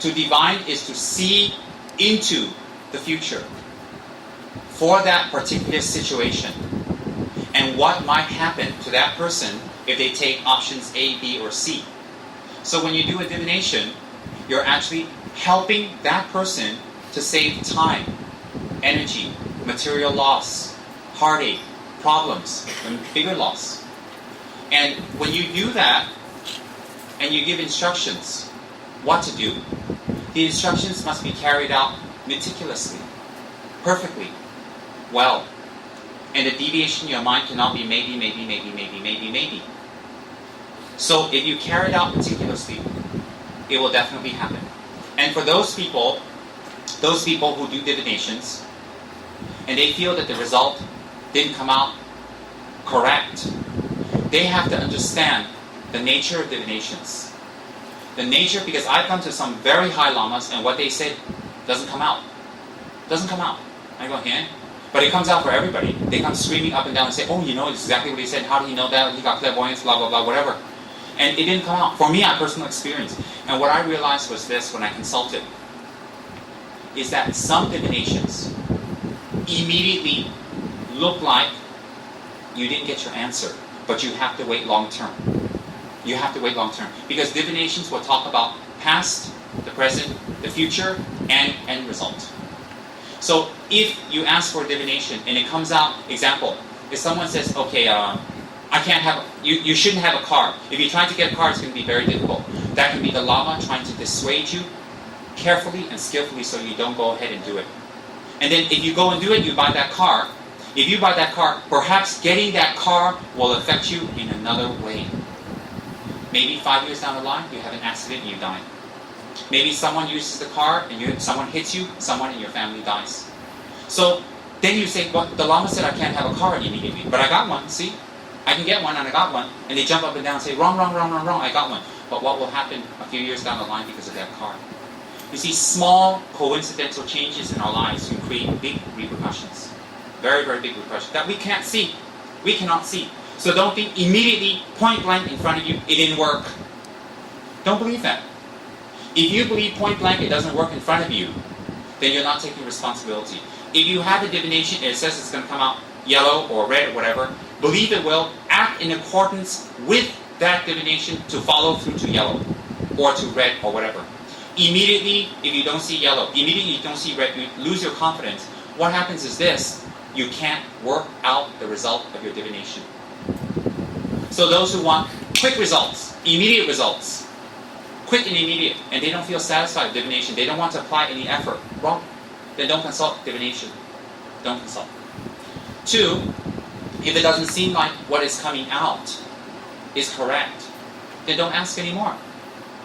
To divine is to see into the future for that particular situation and what might happen to that person if they take options A, B, or C. So when you do a divination, you're actually helping that person to save time, energy, material loss, heartache, problems, and bigger loss. And when you do that, and you give instructions what to do, the instructions must be carried out meticulously, perfectly, well. And the deviation in your mind cannot be maybe, maybe, maybe, maybe, maybe, maybe. So if you carry it out meticulously, it will definitely happen. And for those people who do divinations, and they feel that the result didn't come out correct, they have to understand the nature of divinations. The nature, because I've come to some very high lamas, and what they said doesn't come out. Doesn't come out. I go, yeah. But it comes out for everybody. They come screaming up and down and say, oh, it's exactly what he said. How did he know that? He got clairvoyance, blah, blah, blah, whatever. And it didn't come out. For me, I personal experience. And what I realized was this when I consulted, is that some divinations immediately look like you didn't get your answer, but you have to wait long term. You have to wait long term. Because divinations will talk about past, the present, the future, and end result. So if you ask for a divination and it comes out, example, if someone says, okay, I can't have, you shouldn't have a car. If you try to get a car, it's going to be very difficult. That can be the Lama trying to dissuade you carefully and skillfully so you don't go ahead and do it. And then if you go and do it, you buy that car. If you buy that car, perhaps getting that car will affect you in another way. Maybe 5 years down the line, you have an accident and you die. Maybe someone uses the car and someone hits you, someone in your family dies. So then you say, well, the Lama said I can't have a car immediately, but I got one, see? I can get one and I got one. And they jump up and down and say, wrong, wrong, wrong, wrong, wrong, I got one. But what will happen a few years down the line because of that car? You see, small coincidental changes in our lives can create big repercussions. Very, very big repercussions that we can't see. We cannot see. So don't think immediately, point blank in front of you, it didn't work. Don't believe that. If you believe point blank it doesn't work in front of you, then you're not taking responsibility. If you have a divination and it says it's going to come out yellow or red or whatever, believe it will, act in accordance with that divination to follow through to yellow or to red or whatever. Immediately, if you don't see yellow, immediately you don't see red, you lose your confidence. What happens is this, you can't work out the result of your divination. So those who want quick results, immediate results, quick and immediate, and they don't feel satisfied with divination, they don't want to apply any effort, wrong. Then don't consult divination. Don't consult. 2, if it doesn't seem like what is coming out is correct, then don't ask anymore.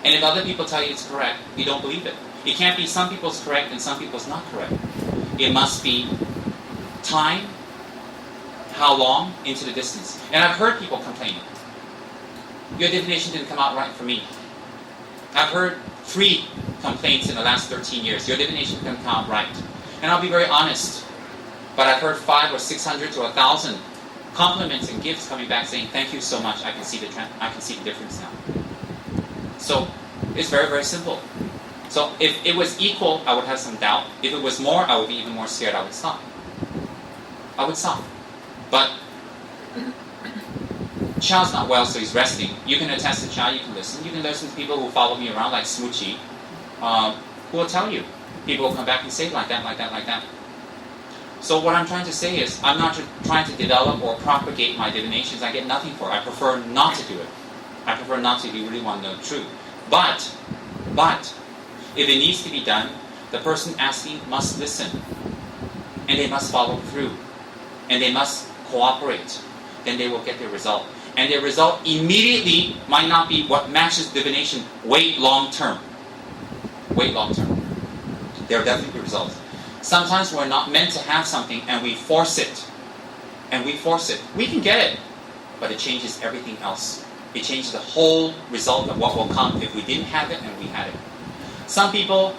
And if other people tell you it's correct, you don't believe it. It can't be some people's correct and some people's not correct. It must be time, how long, into the distance. And I've heard people complaining. Your divination didn't come out right for me. I've heard 3 complaints in the last 13 years. Your divination didn't come out right. And I'll be very honest, but I've heard 500 or 600 to 1,000 compliments and gifts coming back saying, thank you so much, I can see the difference now. So it's very, very simple. So if it was equal, I would have some doubt. If it was more, I would be even more scared. I would stop. But Child's not well, so he's resting. You can attest to Child, you can listen. You can listen to people who follow me around like Smoochie, who will tell you, People will come back and say like that, like that, like that. So what I'm trying to say is, I'm not trying to develop or propagate my divinations. I get nothing for it. I prefer not to do it. I prefer not to if you really want to know the truth. But, if it needs to be done, the person asking must listen. And they must follow through. And they must cooperate. Then they will get their result. And their result immediately might not be what matches divination. Wait long term. Wait long term. There are definitely results. Sometimes we're not meant to have something and we force it. And we force it. We can get it. But it changes everything else. It changes the whole result of what will come if we didn't have it and we had it. Some people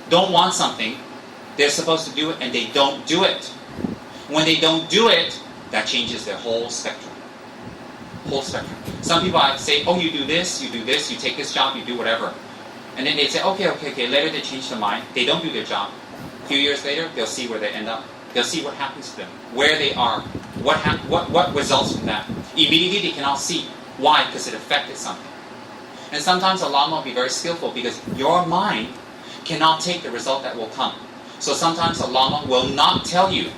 don't want something. They're supposed to do it and they don't do it. When they don't do it, that changes their whole spectrum. Whole spectrum. Some people say, oh, you do this, you take this job, you do whatever. And then they say, okay. Later they change their mind. They don't do their job. A few years later, they'll see where they end up. They'll see what happens to them, where they are, what results from that. Immediately they cannot see. Why? Because it affected something. And sometimes a Lama will be very skillful because your mind cannot take the result that will come. So sometimes a Lama will not tell you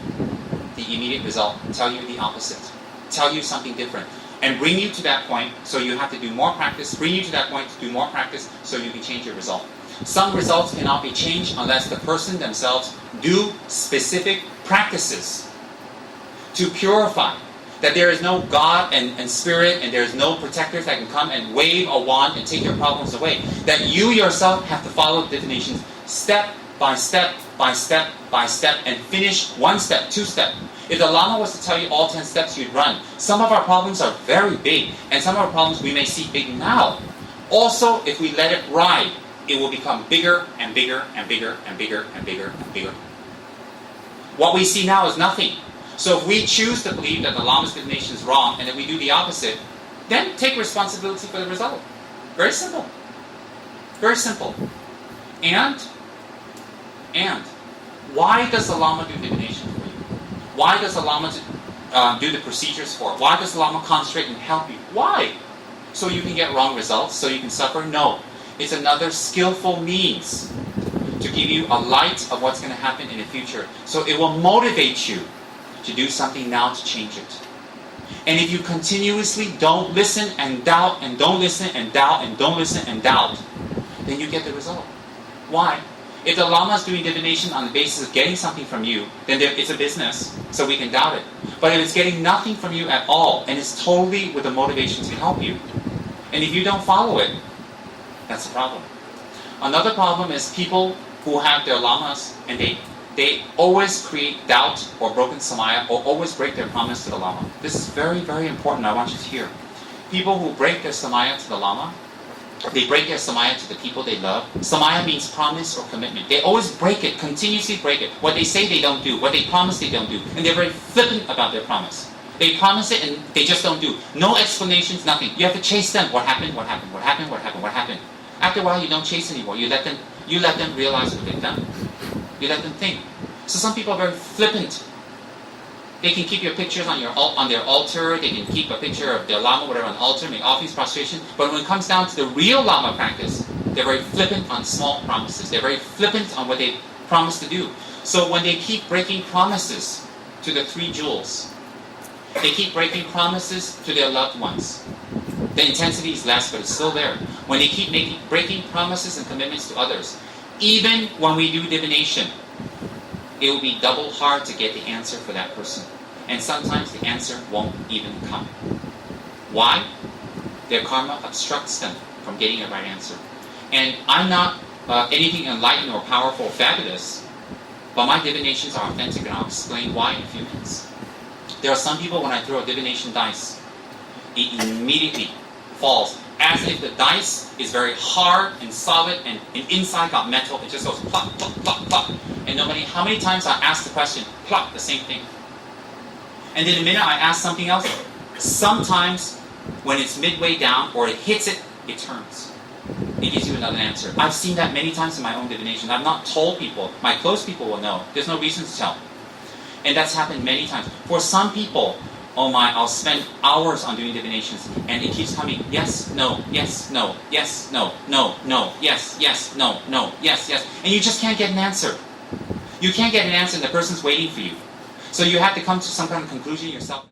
the immediate result, tell you the opposite, tell you something different, and bring you to that point so you have to do more practice, bring you to that point to do more practice so you can change your result. Some results cannot be changed unless the person themselves do specific practices to purify. That there is no God and spirit and there is no protectors that can come and wave a wand and take your problems away. That you yourself have to follow divinations step by step by step by step and finish one step, two steps. If the Lama was to tell you all 10 steps, you'd run. Some of our problems are very big and some of our problems we may see big now. Also, if we let it ride, it will become bigger and bigger and bigger and bigger and bigger and bigger. What we see now is nothing. So if we choose to believe that the Lama's divination is wrong and that we do the opposite, then take responsibility for the result. Very simple. Very simple. And why does the Lama do divination for you? Why does the Lama do the procedures for it? Why does the Lama concentrate and help you? Why? So you can get wrong results, so you can suffer? No. It's another skillful means to give you a light of what's going to happen in the future. So it will motivate you to do something now to change it. And if you continuously don't listen and doubt and don't listen and doubt and don't listen and doubt, then you get the result. Why? If the Lama is doing divination on the basis of getting something from you, then it's a business, so we can doubt it. But if it's getting nothing from you at all, and it's totally with the motivation to help you, and if you don't follow it, that's a problem. Another problem is people who have their Lamas, and they always create doubt or broken samaya, or always break their promise to the Lama. This is very, very important. I want you to hear. People who break their samaya to the Lama, they break their samaya to the people they love. Samaya means promise or commitment. They always break it, continuously break it. What they say they don't do, what they promise they don't do. And they're very flippant about their promise. They promise it and they just don't do. No explanations, nothing. You have to chase them. What happened? What happened? What happened? What happened? What happened? After a while, you don't chase anymore. You let them realize what they've done. You let them think. So some people are very flippant. They can keep your pictures on their altar. They can keep a picture of their Lama, whatever, on the altar, make offerings, prostration. But when it comes down to the real Lama practice, they're very flippant on small promises. They're very flippant on what they promise to do. So when they keep breaking promises to the 3 jewels, they keep breaking promises to their loved ones. The intensity is less, but it's still there. When they keep breaking promises and commitments to others, even when we do divination, it will be double hard to get the answer for that person. And sometimes the answer won't even come. Why? Their karma obstructs them from getting the right answer. And I'm not anything enlightened or powerful or fabulous, but my divinations are authentic, and I'll explain why in a few minutes. There are some people, when I throw a divination dice, it immediately falls. As if the dice is very hard and solid and inside got metal. It just goes plop, plop, plop, plop. And no matter how many times I ask the question, plop, the same thing. And then the minute I ask something else, sometimes when it's midway down or it hits it, it turns. It gives you another answer. I've seen that many times in my own divination. I've not told people. My close people will know. There's no reason to tell. And that's happened many times. For some people, oh my, I'll spend hours on doing divinations, and it keeps coming, yes, no, yes, no, yes, no, no, no, yes, yes, no, no, yes, yes, and you just can't get an answer. You can't get an answer, and the person's waiting for you. So you have to come to some kind of conclusion yourself.